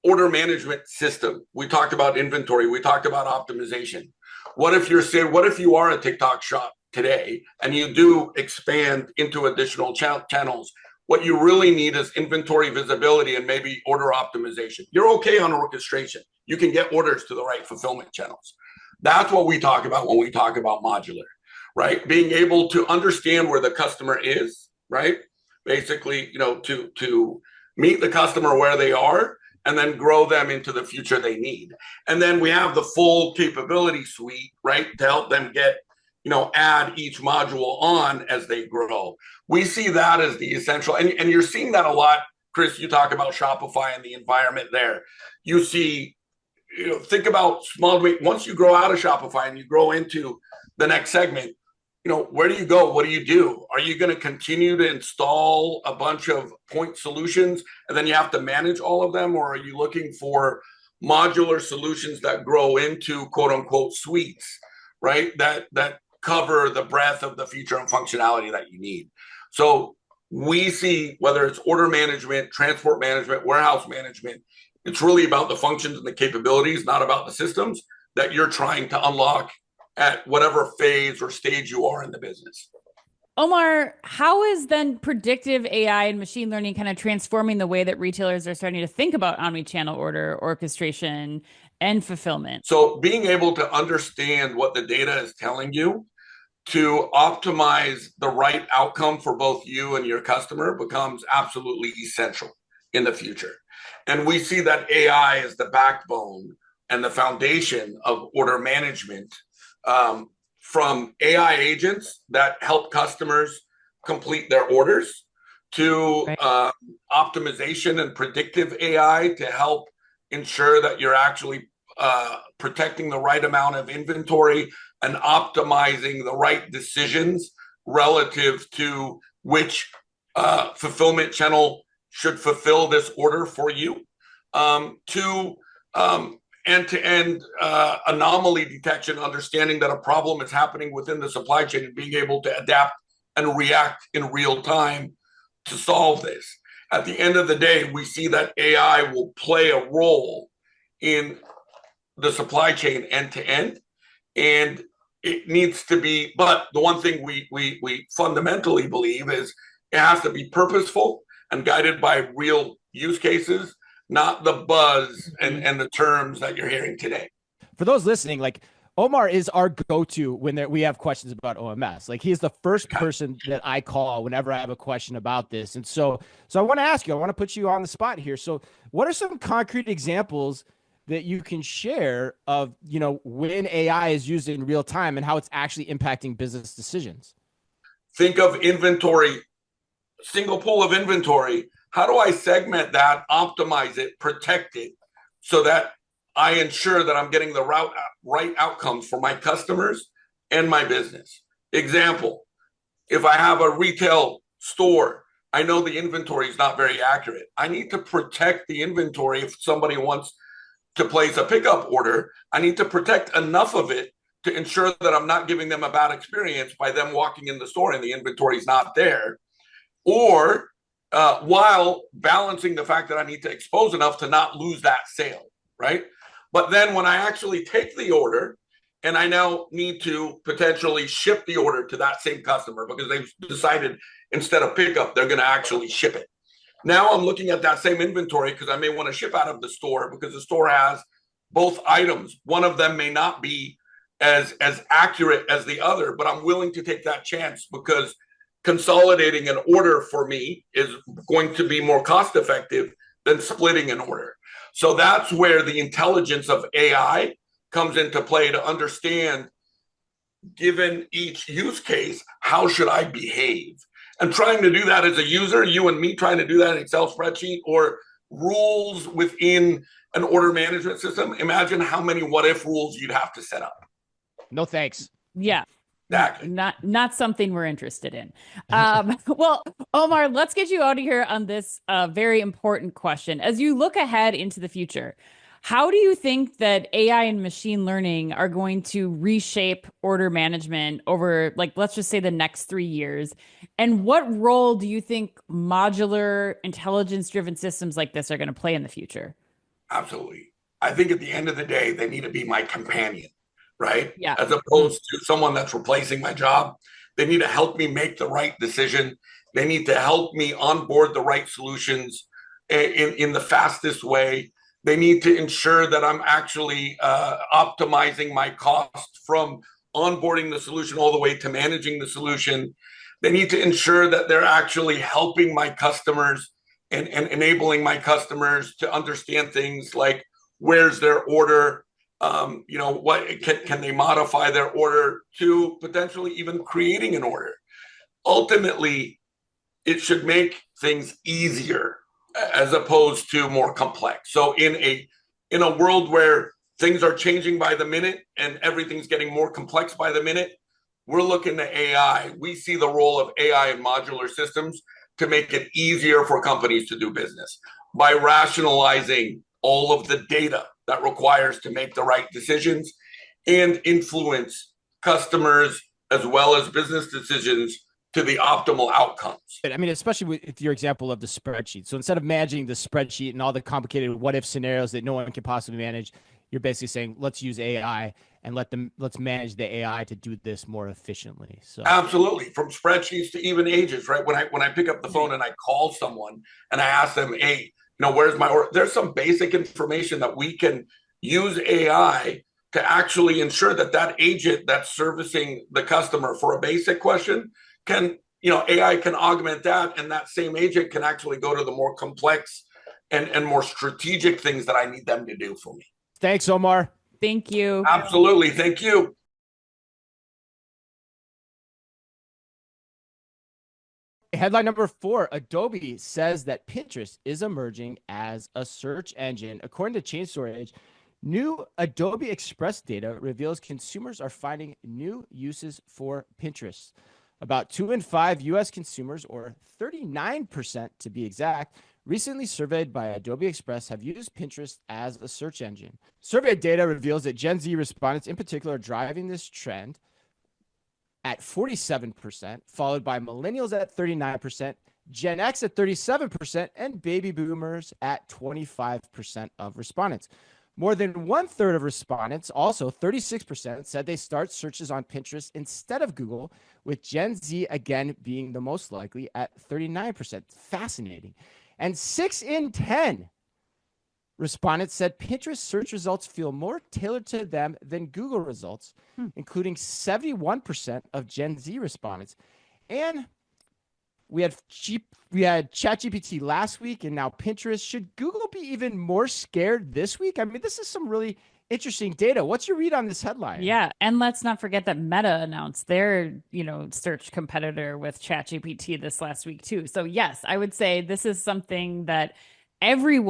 Speaker 4: order management system. We talked about inventory. We talked about optimization. What if you are a TikTok shop today and you do expand into additional channels? What you really need is inventory visibility and maybe order optimization. You're okay on orchestration. You can get orders to the right fulfillment channels. That's what we talk about when we talk about modular, right? Being able to understand where the customer is, right? Basically, to meet the customer where they are and then grow them into the future they need. And then we have the full capability suite, right? To help them get, add each module on as they grow. We see that as the essential, and you're seeing that a lot, Chris. You talk about Shopify and the environment there. You see, think about once you grow out of Shopify and you grow into the next segment, where do you go? What do you do? Are you going to continue to install a bunch of point solutions and then you have to manage all of them? Or are you looking for modular solutions that grow into quote unquote suites, right? That cover the breadth of the feature and functionality that you need. So we see whether it's order management, transport management, warehouse management, it's really about the functions and the capabilities, not about the systems that you're trying to unlock at whatever phase or stage you are in the business.
Speaker 1: Omar, how is then predictive AI and machine learning kind of transforming the way that retailers are starting to think about omnichannel order orchestration and fulfillment?
Speaker 4: So being able to understand what the data is telling you to optimize the right outcome for both you and your customer becomes absolutely essential in the future. And we see that AI is the backbone and the foundation of order management, from AI agents that help customers complete their orders to optimization and predictive AI to help ensure that you're actually protecting the right amount of inventory and optimizing the right decisions relative to which fulfillment channel should fulfill this order for you, to end-to-end anomaly detection, understanding that a problem is happening within the supply chain and being able to adapt and react in real time to solve this. At the end of the day, we see that AI will play a role in the supply end to end, and it needs to be, but the one thing we fundamentally believe is it has to be purposeful and guided by real use cases, not the buzz and the terms that you're hearing today.
Speaker 2: For those listening, like Omar is our go-to when we have questions about OMS. Like he's the first person that I call whenever I have a question about this. And so I want to ask you, I want to put you on the spot here. So what are some concrete examples that you can share of, when AI is used in real time and how it's actually impacting business decisions?
Speaker 4: Think of inventory, single pool of inventory. How do I segment that, optimize it, protect it so that I ensure that I'm getting the right outcomes for my customers and my business? Example, if I have a retail store, I know the inventory is not very accurate. I need to protect the inventory. If somebody wants to place a pickup order, I need to protect enough of it to ensure that I'm not giving them a bad experience by them walking in the store and the inventory is not there. Or while balancing the fact that I need to expose enough to not lose that sale, right? But then when I actually take the order and I now need to potentially ship the order to that same customer because they've decided instead of pickup, they're going to actually ship it. Now I'm looking at that same inventory because I may want to ship out of the store because the store has both items. One of them may not be as accurate as the other, but I'm willing to take that chance because consolidating an order for me is going to be more cost effective than splitting an order. So that's where the intelligence of AI comes into play to understand, given each use case, how should I behave? And trying to do that as a user, you and me trying to do that in Excel spreadsheet or rules within an order management system. Imagine how many what if rules you'd have to set up.
Speaker 2: No, thanks.
Speaker 1: Yeah.
Speaker 4: Exactly.
Speaker 1: Not something we're interested in. Well, Omar, let's get you out of here on this very important question. As you look ahead into the future, how do you think that AI and machine learning are going to reshape order management over, like, let's just say the next 3 years? And what role do you think modular, intelligence-driven systems like this are going to play in the future?
Speaker 4: Absolutely. I think at the end of the day, they need to be my companion, right?
Speaker 1: Yeah.
Speaker 4: As opposed to someone that's replacing my job. They need to help me make the right decision. They need to help me onboard the right solutions in the fastest way. They need to ensure that I'm actually optimizing my cost from onboarding the solution all the way to managing the solution. They need to ensure that they're actually helping my customers and enabling my customers to understand things like where's their order, what can they modify their order to potentially even creating an order. Ultimately, it should make things easier as opposed to more complex. So in a world where things are changing by the minute and everything's getting more complex by the minute, we're looking to AI. We see the role of AI in modular systems to make it easier for companies to do business by rationalizing all of the data that requires to make the right decisions and influence customers as well as business decisions to the optimal outcomes.
Speaker 2: I mean, especially with your example of the spreadsheet. So instead of managing the spreadsheet and all the complicated what-if scenarios that no one can possibly manage, you're basically saying, let's use AI and let's manage the AI to do this more efficiently. So
Speaker 4: absolutely, from spreadsheets to even agents, right? When I pick up the phone and I call someone and I ask them, hey, where's my order? There's some basic information that we can use AI to actually ensure that agent that's servicing the customer for a basic question can, AI can augment that, and that same agent can actually go to the more complex and more strategic things that I need them to do for me.
Speaker 2: Thanks, Omar.
Speaker 1: Thank you.
Speaker 4: Absolutely. Thank you.
Speaker 2: Headline number 4, Adobe says that Pinterest is emerging as a search engine. According to Chain Store, new Adobe Express data reveals consumers are finding new uses for Pinterest. About 2 in 5 U.S. consumers, or 39% to be exact, recently surveyed by Adobe Express have used Pinterest as a search engine. Survey data reveals that Gen Z respondents in particular are driving this trend at 47%, followed by millennials at 39%, Gen X at 37%, and baby boomers at 25% of respondents. More than 1/3 of respondents, also 36%, said they start searches on Pinterest instead of Google, with Gen Z again being the most likely at 39%. Fascinating. And 6 in 10 respondents said Pinterest search results feel more tailored to them than Google results, including 71% of Gen Z respondents. And we had ChatGPT last week, and now Pinterest. Should Google be even more scared this week? I mean, this is some really interesting data. What's your read on this headline?
Speaker 1: Yeah, and let's not forget that Meta announced their, search competitor with ChatGPT this last week too. So yes, I would say this is something that every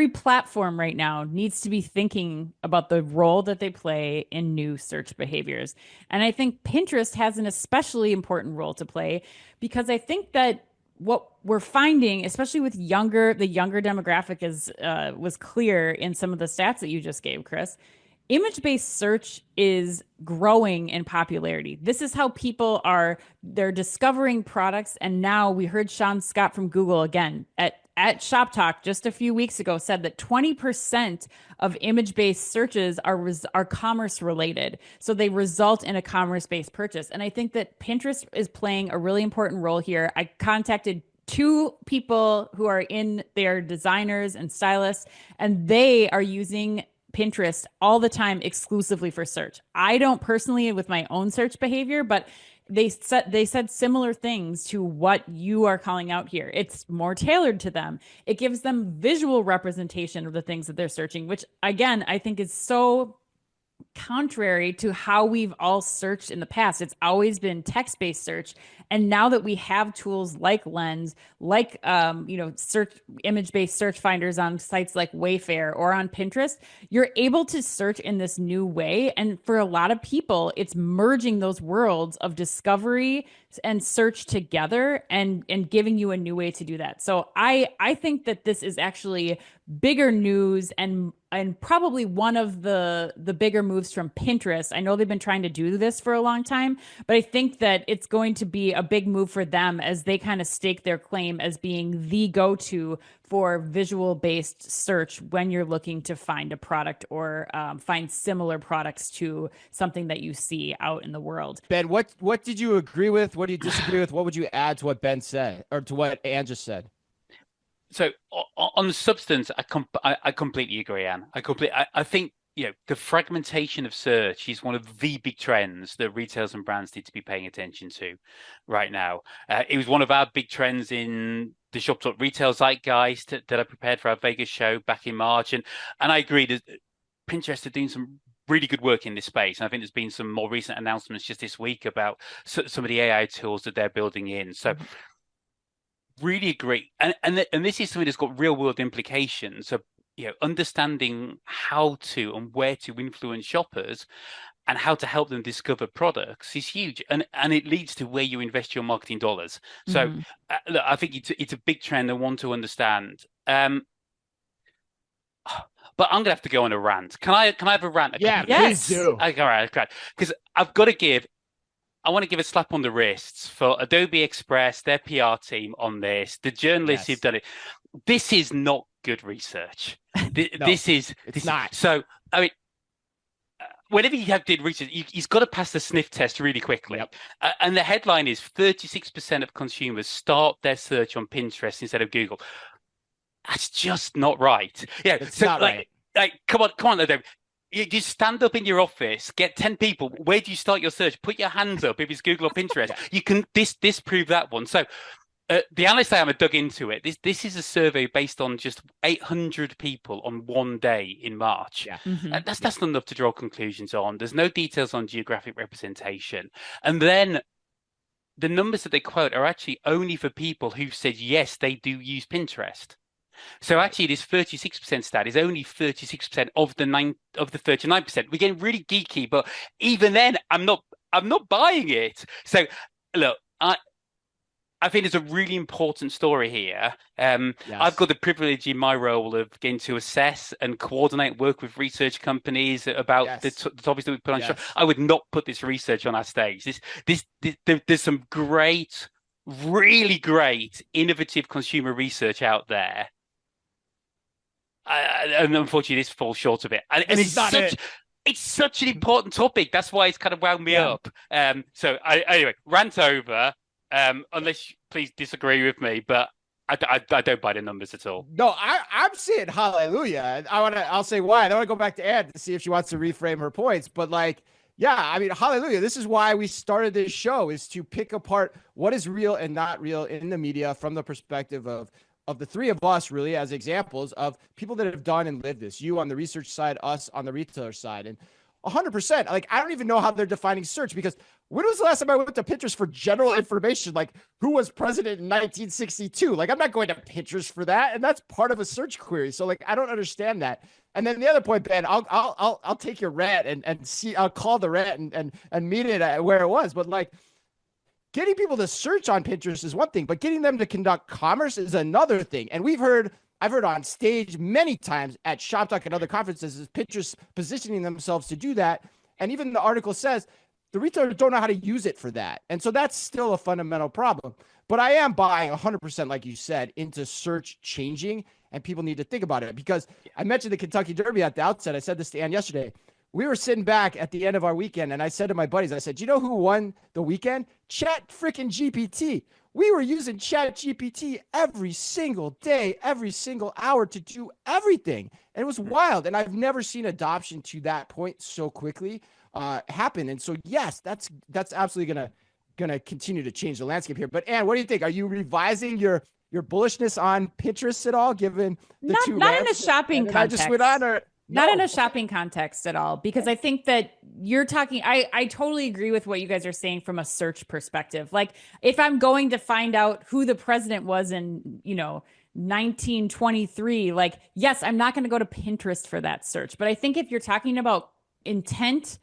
Speaker 1: platform right now needs to be thinking about the role that they play in new search behaviors. And I think Pinterest has an especially important role to play, because I think that what we're finding, especially with the younger demographic, was clear in some of the stats that you just gave, Chris. Image-based search is growing in popularity. This is how people they're discovering products. And now we heard Sean Scott from Google again at Shoptalk just a few weeks ago said that 20% of image-based searches are commerce related. So they result in a commerce-based purchase. And I think that Pinterest is playing a really important role here. I contacted 2 people who are they're designers and stylists, and they are using Pinterest all the time exclusively for search. I don't personally with my own search behavior, but they said similar things to what you are calling out here. It's more tailored to them. It gives them visual representation of the things that they're searching, which again, I think is so contrary to how we've all searched in the past. It's always been text-based search. And now that we have tools like Lens, like search image-based search finders on sites like Wayfair or on Pinterest, you're able to search in this new way. And for a lot of people, it's merging those worlds of discovery and search together and giving you a new way to do that. So I think that this is actually bigger news and probably one of the bigger moves from Pinterest. I know they've been trying to do this for a long time, but I think that it's going to be a big move for them as they kind of stake their claim as being the go-to for visual-based search when you're looking to find a product or find similar products to something that you see out in the world.
Speaker 2: Ben, what did you agree with? What do you disagree with? What would you add to what Ben said or to what Anne just said?
Speaker 3: So on the substance, I completely agree, Anne. I think the fragmentation of search is one of the big trends that retailers and brands need to be paying attention to right now. It was one of our big trends in the Shoptalk Retail Zeitgeist that I prepared for our Vegas show back in March, and I agree that Pinterest are doing some really good work in this space. And I think there's been some more recent announcements just this week about some of the AI tools that they're building in. So. Really agree, and this is something that's got real world implications. So understanding how to and where to influence shoppers, and how to help them discover products is huge, and it leads to where you invest your marketing dollars. So look, I think it's a big trend and one to understand. But I'm gonna have to go on a rant. Can I have a rant?
Speaker 2: Yeah,
Speaker 1: yes.
Speaker 2: Please do.
Speaker 3: Okay, all right, because I want to give a slap on the wrists for Adobe Express, their PR team on this, the journalists who've done it. This is not good research. It's
Speaker 2: not.
Speaker 3: So, I mean, whenever you did research, he's got to pass the sniff test really quickly.
Speaker 2: Yep.
Speaker 3: And the headline is 36% of consumers start their search on Pinterest instead of Google. That's just not right. Yeah,
Speaker 2: it's not right.
Speaker 3: Like, come on, Adobe. You just stand up in your office, get 10 people. Where do you start your search? Put your hands up if it's Google or Pinterest. You can disprove that one. So the analyst I am dug into it. This is a survey based on just 800 people on one day in March.
Speaker 2: Yeah.
Speaker 3: That's not enough to draw conclusions on. There's no details on geographic representation. And then the numbers that they quote are actually only for people who've said, yes, they do use Pinterest. So actually, this 36% stat is only 36% of the 39%. We're getting really geeky, but even then, I'm not buying it. So look, I think there's a really important story here. I've got the privilege in my role of getting to assess and coordinate work with research companies about the topics that we put on show. I would not put this research on our stage. There's some great, really great, innovative consumer research out there. And unfortunately, this falls short of it. And it's such an important topic. That's why it's kind of wound me up. So anyway, rant over. Unless please disagree with me, but I don't buy the numbers at all.
Speaker 2: No, I'm saying hallelujah. I'll say why. I want to go back to Anne to see if she wants to reframe her points. But I mean, hallelujah. This is why we started this show, is to pick apart what is real and not real in the media from the perspective of the three of us, really, as examples of people that have done and lived this. You on the research side, us on the retailer side. And 100%, I don't even know how they're defining search, because when was the last time I went to Pinterest for general information, like who was president in 1962? I'm not going to Pinterest for that. And that's part of a search query. So I don't understand that. And then the other point, Ben, I'll take your rant and see, I'll call the rant and meet it at where it was. But getting people to search on Pinterest is one thing, but getting them to conduct commerce is another thing. And I've heard on stage many times at Shoptalk and other conferences is Pinterest positioning themselves to do that. And even the article says the retailers don't know how to use it for that. And so that's still a fundamental problem. But I am buying 100%, like you said, into search changing, and people need to think about it. Because I mentioned the Kentucky Derby at the outset. I said this to Ann yesterday. We were sitting back at the end of our weekend, and I said to my buddies, I said, you know who won the weekend? Chat freaking GPT. We were using Chat GPT every single day, every single hour to do everything. And it was wild. And I've never seen adoption to that point so quickly happen. And so, yes, that's absolutely gonna continue to change the landscape here. But Anne, what do you think? Are you revising your bullishness on Pinterest at all, given the two
Speaker 1: not in
Speaker 2: rants
Speaker 1: a shopping
Speaker 2: that
Speaker 1: context?
Speaker 2: I just went on, or
Speaker 1: Not in
Speaker 4: No.
Speaker 1: a shopping context at all, because I think that you're talking, I totally agree with what you guys are saying from a search perspective. Like if I'm going to find out who the president was in, 1923, like, yes, I'm not going to go to Pinterest for that search. But I think if you're talking about intent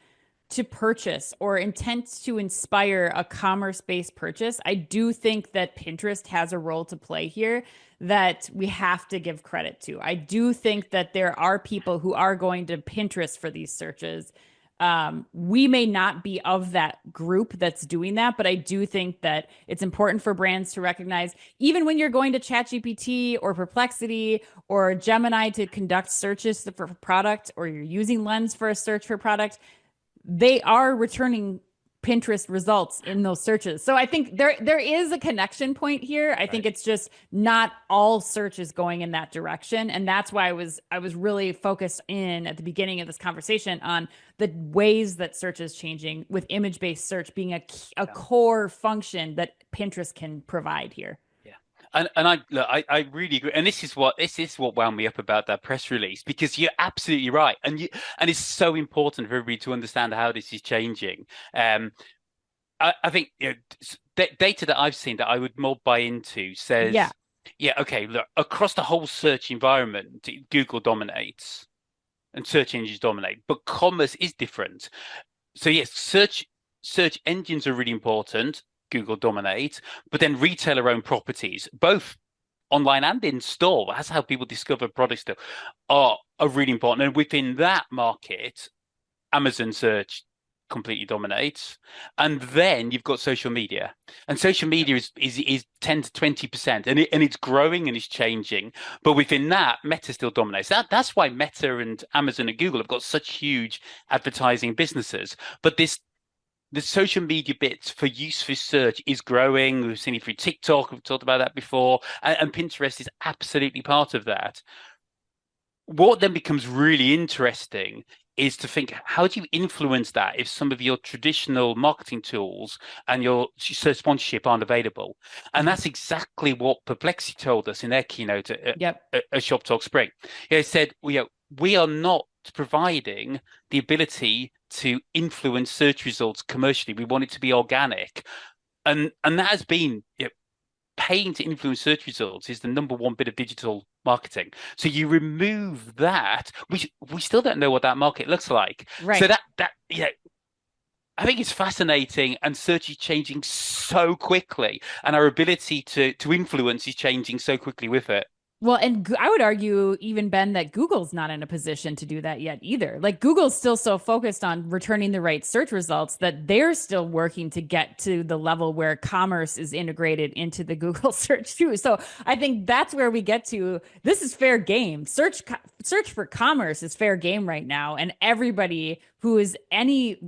Speaker 1: to purchase or intent to inspire a commerce-based purchase, I do think that Pinterest has a role to play here that we have to give credit to. I do think that there are people who are going to Pinterest for these searches. We may not be of that group that's doing that, but I do think that it's important for brands to recognize, even when you're going to ChatGPT or Perplexity or Gemini to conduct searches for product, or you're using Lens for a search for product, they are returning Pinterest results in those searches. So I think there is a connection point here. I think it's just not all search is going in that direction. And that's why I was really focused in at the beginning of this conversation on the ways that search is changing, with image-based search being a core function that Pinterest can provide here.
Speaker 3: And I really agree. And this is what wound me up about that press release, because you're absolutely right. And it's so important for everybody to understand how this is changing. I think data that I've seen that I would more buy into says, okay, look, across the whole search environment, Google dominates and search engines dominate, but commerce is different. So yes, search engines are really important. Google dominate, but then retailer-owned properties, both online and in store, that's how people discover products still, are really important. And within that market, Amazon search completely dominates. And then you've got social media. And social media is 10 to 20%. And it's growing and it's changing. But within that, Meta still dominates. That's why Meta and Amazon and Google have got such huge advertising businesses. But the social media bit for use for search is growing. We've seen it through TikTok. We've talked about that before. And Pinterest is absolutely part of that. What then becomes really interesting is to think, how do you influence that if some of your traditional marketing tools and your search sponsorship aren't available? And that's exactly what Perplexity told us in their keynote at Shoptalk Spring. They said, we are not providing the ability to influence search results commercially. We want it to be organic. And that has been, paying to influence search results is the number one bit of digital marketing. So you remove that, we still don't know what that market looks like.
Speaker 1: Right.
Speaker 3: So I think it's fascinating, and search is changing so quickly, and our ability to influence is changing so quickly with it.
Speaker 1: Well, and I would argue even, Ben, that Google's not in a position to do that yet either. Like Google's still so focused on returning the right search results that they're still working to get to the level where commerce is integrated into the Google search too. So I think that's where we get to. This is fair game. Search for commerce is fair game right now. And everybody who is any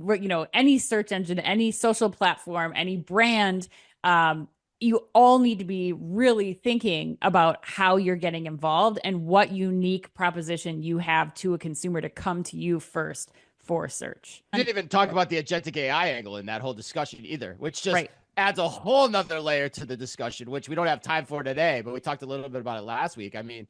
Speaker 1: search engine, any social platform, any brand, you all need to be really thinking about how you're getting involved and what unique proposition you have to a consumer to come to you first for search.
Speaker 2: I didn't even talk about the agentic AI angle in that whole discussion either, which just adds a whole nother layer to the discussion, which we don't have time for today, but we talked a little bit about it last week. I mean,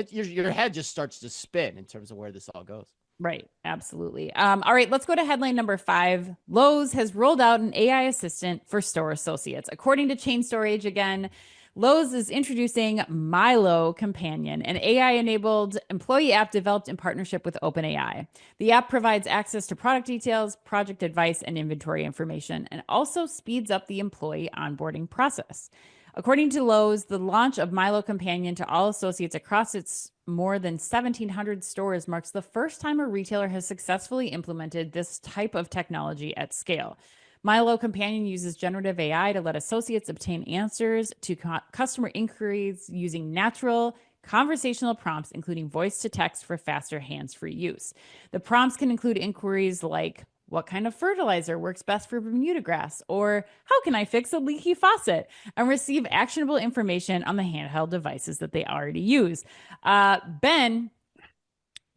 Speaker 2: your head just starts to spin in terms of where this all goes.
Speaker 1: Right. Absolutely. All right. Let's go to headline number 5. Lowe's has rolled out an AI assistant for store associates. According to Chain Store Age again, Lowe's is introducing MyLow Companion, an AI-enabled employee app developed in partnership with OpenAI. The app provides access to product details, project advice, and inventory information, and also speeds up the employee onboarding process. According to Lowe's, the launch of MyLow Companion to all associates across its more than 1,700 stores marks the first time a retailer has successfully implemented this type of technology at scale. MyLow Companion uses generative AI to let associates obtain answers to customer inquiries using natural conversational prompts, including voice to text for faster hands-free use. The prompts can include inquiries like, what kind of fertilizer works best for Bermuda grass? Or how can I fix a leaky faucet? And receive actionable information on the handheld devices that they already use. Ben,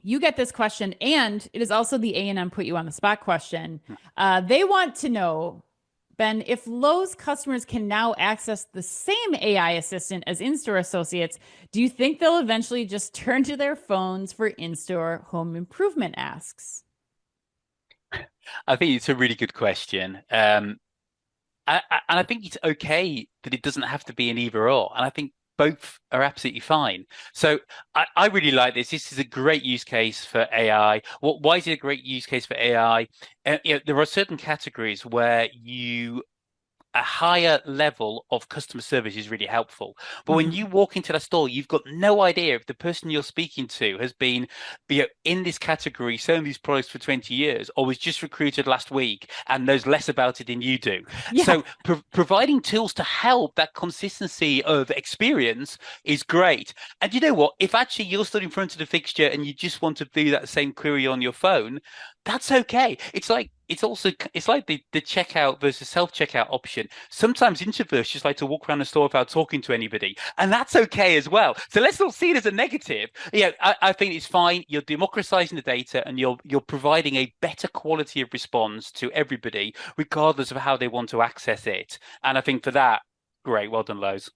Speaker 1: you get this question, and it is also the A&M put you on the spot question. They want to know, Ben, if Lowe's customers can now access the same AI assistant as in-store associates, do you think they'll eventually just turn to their phones for in-store home improvement asks?
Speaker 3: I think it's a really good question. And I think it's okay that it doesn't have to be an either or. And I think both are absolutely fine. So I really like this. This is a great use case for AI. Why is it a great use case for AI? There are certain categories where a higher level of customer service is really helpful. But when you walk into the store, you've got no idea if the person you're speaking to has been in this category, selling these products for 20 years, or was just recruited last week and knows less about it than you do. Yeah. So providing tools to help that consistency of experience is great. And you know what? If actually you're stood in front of the fixture and you just want to do that same query on your phone, that's okay. It's like the checkout versus self-checkout option. Sometimes introverts just like to walk around the store without talking to anybody, and that's okay as well. So let's not see it as a negative. I think it's fine. You're democratizing the data, and you're providing a better quality of response to everybody, regardless of how they want to access it. And I think for that, great. Well done, Lowe's.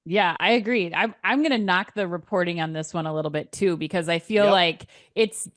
Speaker 1: Yeah, I agreed. I'm going to knock the reporting on this one a little bit too, because I feel like it's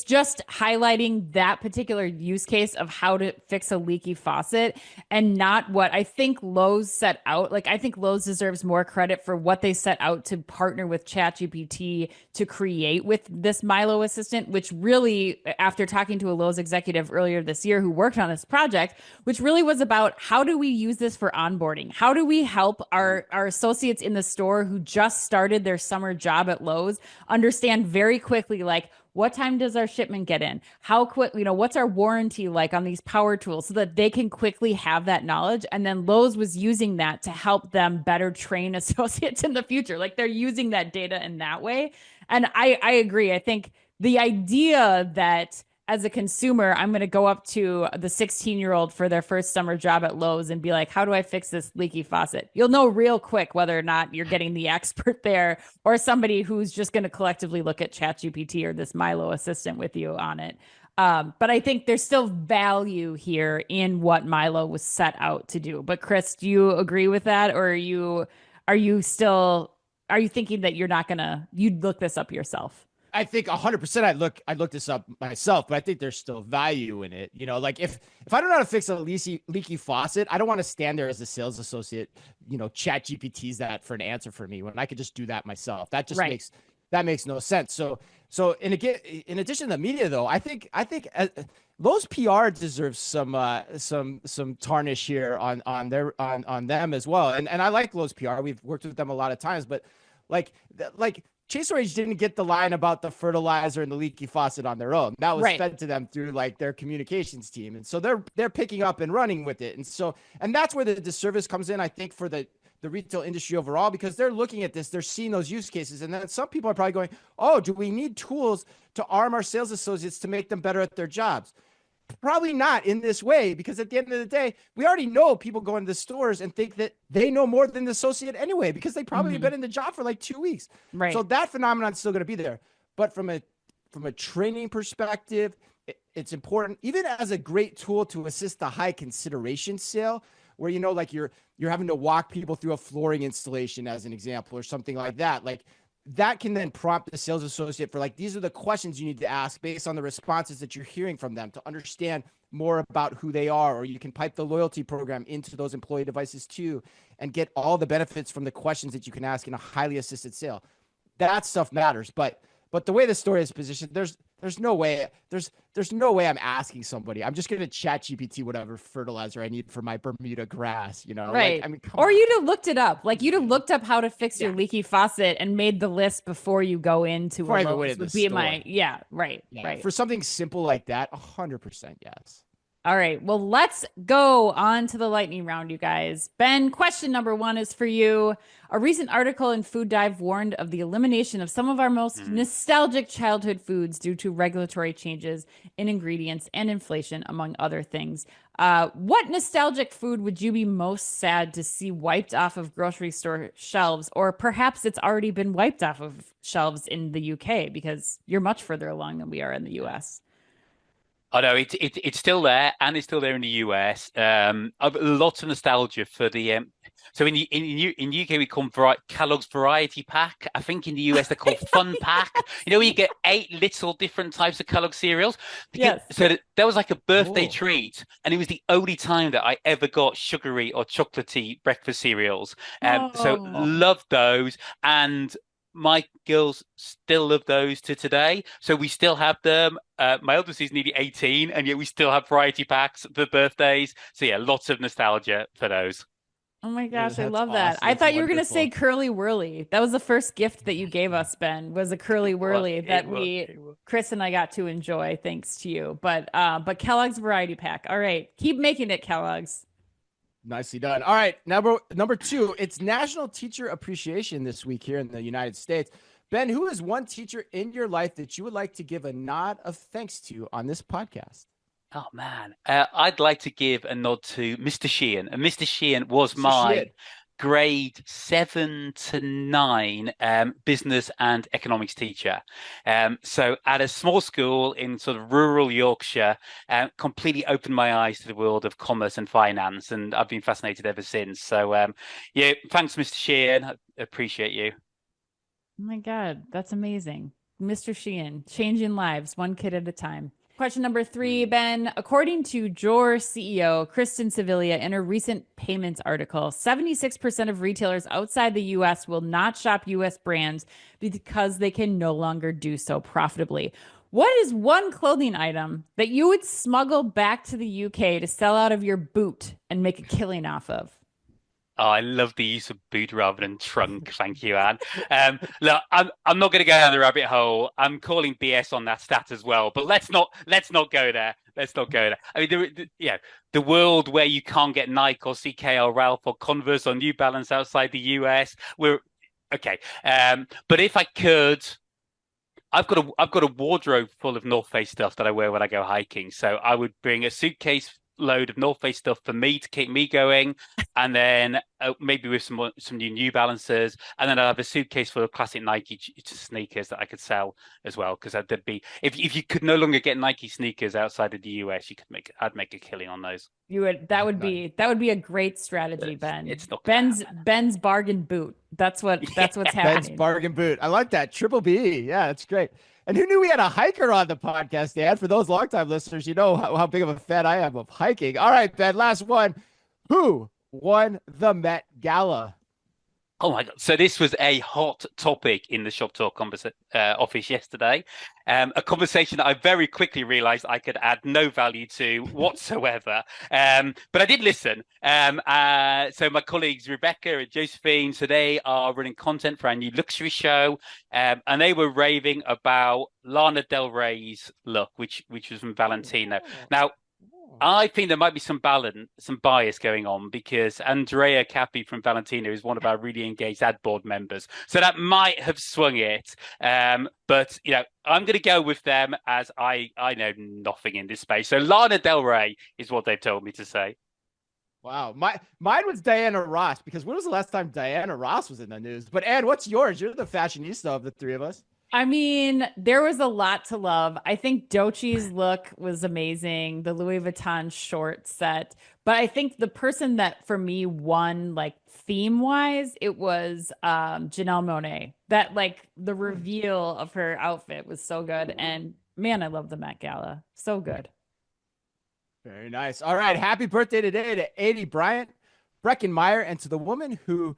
Speaker 1: just highlighting that particular use case of how to fix a leaky faucet and not what I think Lowe's set out. Like, I think Lowe's deserves more credit for what they set out to partner with ChatGPT to create with this MyLow assistant, which really, after talking to a Lowe's executive earlier this year who worked on this project, which really was about how do we use this for onboarding? How do we help our associates in the store who just started their summer job at Lowe's understand very quickly, like, what time does our shipment get in? How quick, what's our warranty like on these power tools, so that they can quickly have that knowledge. And then Lowe's was using that to help them better train associates in the future. Like, they're using that data in that way. And I agree. I think the idea that as a consumer, I'm going to go up to the 16-year-old for their first summer job at Lowe's and be like, how do I fix this leaky faucet? You'll know real quick whether or not you're getting the expert there or somebody who's just going to collectively look at ChatGPT or this MyLow assistant with you on it. But I think there's still value here in what MyLow was set out to do. But Chris, do you agree with that? Or are you thinking that you'd look this up yourself?
Speaker 2: I think 100% I look this up myself, but I think there's still value in it. Like if I don't know how to fix a leaky faucet, I don't want to stand there as a sales associate, chat GPTs that for an answer for me when I could just do that myself. That just makes no sense. So in addition to the media though, I think Lowe's PR deserves some tarnish here on them as well. And I like Lowe's PR. We've worked with them a lot of times, but like Chase Orange didn't get the line about the fertilizer and the leaky faucet on their own. That was fed to them through like their communications team. And so they're picking up and running with it. And that's where the disservice comes in, I think, for the retail industry overall, because they're looking at this, they're seeing those use cases. And then some people are probably going, oh, do we need tools to arm our sales associates to make them better at their jobs? Probably not in this way, because at the end of the day, we already know people go into the stores and think that they know more than the associate anyway, because they probably have been in the job for like 2 weeks. Right. So that phenomenon is still going to be there. But from a training perspective, it's important, even as a great tool to assist the high consideration sale, where, like you're having to walk people through a flooring installation as an example, or something like that. Like, that can then prompt the sales associate for like, these are the questions you need to ask based on the responses that you're hearing from them to understand more about who they are. Or you can pipe the loyalty program into those employee devices too, and get all the benefits from the questions that you can ask in a highly assisted sale. That stuff matters. But the way the story is positioned, there's no way I'm asking somebody. I'm just going to chat GPT whatever fertilizer I need for my Bermuda grass,
Speaker 1: Right.
Speaker 2: Like,
Speaker 1: or you'd have looked it up. Like, you'd have looked up how to fix your leaky faucet and made the list before you go into a Lowe's would be my, right.
Speaker 2: For something simple like that, 100% yes.
Speaker 1: All right. Well, let's go on to the lightning round, you guys. Ben, question number 1 is for you. A recent article in Food Dive warned of the elimination of some of our most nostalgic childhood foods due to regulatory changes in ingredients and inflation, among other things. What nostalgic food would you be most sad to see wiped off of grocery store shelves? Or perhaps it's already been wiped off of shelves in the UK, because you're much further along than we are in the US.
Speaker 3: I know it's still there, and it's still there in the US. I've lots of nostalgia for the so in UK we call them Kellogg's Variety Pack. I think in the US they're called Fun Pack. You know, where you get 8 little different types of Kellogg's cereals.
Speaker 1: Yes.
Speaker 3: So that was like a birthday
Speaker 2: Cool.
Speaker 3: treat, and it was the only time that I ever got sugary or chocolatey breakfast cereals. So
Speaker 1: Oh.
Speaker 3: loved those, and my girls still love those to today. So we still have them. My eldest is nearly 18, and yet we still have variety packs for birthdays. So yeah, lots of nostalgia for those.
Speaker 1: Oh my
Speaker 2: Yeah,
Speaker 1: gosh, I
Speaker 2: that's
Speaker 1: love that.
Speaker 2: awesome.
Speaker 1: I
Speaker 2: That's
Speaker 1: thought you were gonna say
Speaker 2: wonderful.
Speaker 1: curly whirly. That was the first gift that you gave us, Ben, was a curly whirly that Chris and I got to enjoy thanks to you. But Kellogg's Variety Pack. All right, keep making it, Kellogg's.
Speaker 2: Nicely done. All right, number two, it's National Teacher Appreciation this week here in the United States. Ben, who is one teacher in your life that you would like to give a nod of thanks to on this podcast?
Speaker 3: Oh man, I'd like to give a nod to Mr. Sheehan. And Mr. Sheehan was
Speaker 2: Mr.
Speaker 3: my
Speaker 2: Sheehan.
Speaker 3: grade 7 to 9 business and economics teacher. So at a small school in sort of rural Yorkshire, completely opened my eyes to the world of commerce and finance, and I've been fascinated ever since. So yeah, thanks, Mr. Sheehan. I appreciate you.
Speaker 1: Oh my God, that's amazing. Mr. Sheehan, changing lives one kid at a time. Question number 3, Ben. According to Jor CEO Kristen Sevilla in a recent payments article, 76% of retailers outside the US will not shop US brands because they can no longer do so profitably. What is one clothing item that you would smuggle back to the UK to sell out of your boot and make a killing off of?
Speaker 3: Oh, I love the use of boot rather than trunk. Thank you, Anne. Look, I'm not going to go down the rabbit hole. I'm calling BS on that stat as well. But let's not go there. Let's not go there. I mean, the world where you can't get Nike or CK or Ralph or Converse or New Balance outside the US. We're okay. But if I could, I've got a wardrobe full of North Face stuff that I wear when I go hiking. So I would bring a suitcase load of North Face stuff for me to keep me going, and then maybe with some New Balances, and then I have a suitcase full of classic Nike sneakers that I could sell as well. Because there'd be if you could no longer get Nike sneakers outside of the US, I'd make a killing on those.
Speaker 1: That would be a great strategy, Ben.
Speaker 3: It's not
Speaker 1: Ben's bargain boot. That's what's
Speaker 2: Ben's
Speaker 1: happening.
Speaker 2: bargain boot. I like that. Triple B. Yeah, that's great. And who knew we had a hiker on the podcast, Dan? For those longtime listeners, you know how big of a fan I am of hiking. All right, Ben, last one. Who won the Met Gala?
Speaker 3: Oh my God. So this was a hot topic in the Shoptalk office yesterday. A conversation that I very quickly realized I could add no value to whatsoever. But I did listen. So my colleagues, Rebecca and Josephine, so they are running content for our new luxury show. And they were raving about Lana Del Rey's look, which was from Valentino. Now, I think there might be some bias going on because Andrea Capi from Valentino is one of our really engaged ad board members. So that might have swung it. But, I'm going to go with them as I know nothing in this space. So Lana Del Rey is what they've told me to say.
Speaker 2: Wow. Mine was Diana Ross, because when was the last time Diana Ross was in the news? But Anne, what's yours? You're the fashionista of the three of us.
Speaker 1: I mean, there was a lot to love. I think Dochi's look was amazing, the Louis Vuitton short set. But I think the person that for me won, like theme wise, it was Janelle Monáe. That the reveal of her outfit was so good. And man, I love the Met Gala. So good.
Speaker 2: Very nice. All right. Happy birthday today to Adie Bryant, Breckenmeyer, and to the woman who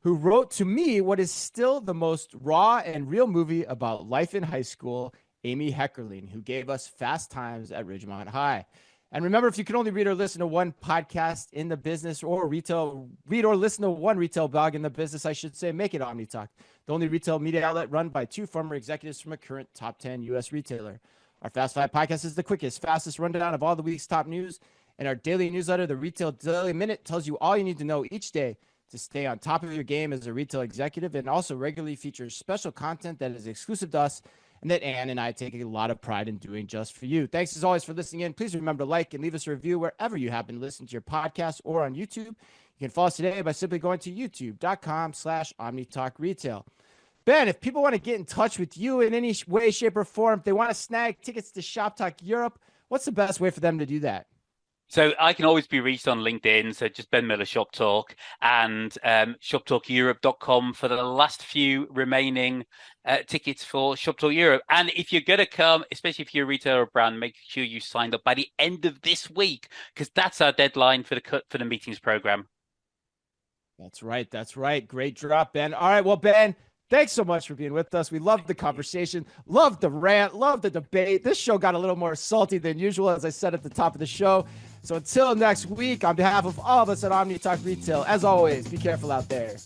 Speaker 2: wrote to me what is still the most raw and real movie about life in high school, Amy Heckerling, who gave us Fast Times at Ridgemont High. And remember, if you can only read or listen to one podcast in the business or read or listen to one retail blog in the business, I should say, make it OmniTalk, the only retail media outlet run by 2 former executives from a current top 10 U.S. retailer. Our Fast 5 podcast is the quickest, fastest rundown of all the week's top news. And our daily newsletter, the Retail Daily Minute, tells you all you need to know each day to stay on top of your game as a retail executive, and also regularly features special content that is exclusive to us and that Anne and I take a lot of pride in doing just for you. Thanks as always for listening in. Please remember to like and leave us a review wherever you happen to listen to your podcast or on YouTube. You can follow us today by simply going to youtube.com/OmniTalkRetail. Ben, if people want to get in touch with you in any way, shape, or form, if they want to snag tickets to Shoptalk Europe, what's the best way for them to do that?
Speaker 3: So I can always be reached on LinkedIn. So just Ben Miller Shop Talk, and shoptalkeurope.com for the last few remaining tickets for Shop Talk Europe. And if you're going to come, especially if you're a retailer or brand, make sure you signed up by the end of this week, because that's our deadline for the meetings program.
Speaker 2: That's right. That's right. Great drop, Ben. All right. Well, Ben, thanks so much for being with us. We loved the conversation, loved the rant, loved the debate. This show got a little more salty than usual, as I said at the top of the show. So until next week, on behalf of all of us at OmniTalk Retail, as always, be careful out there.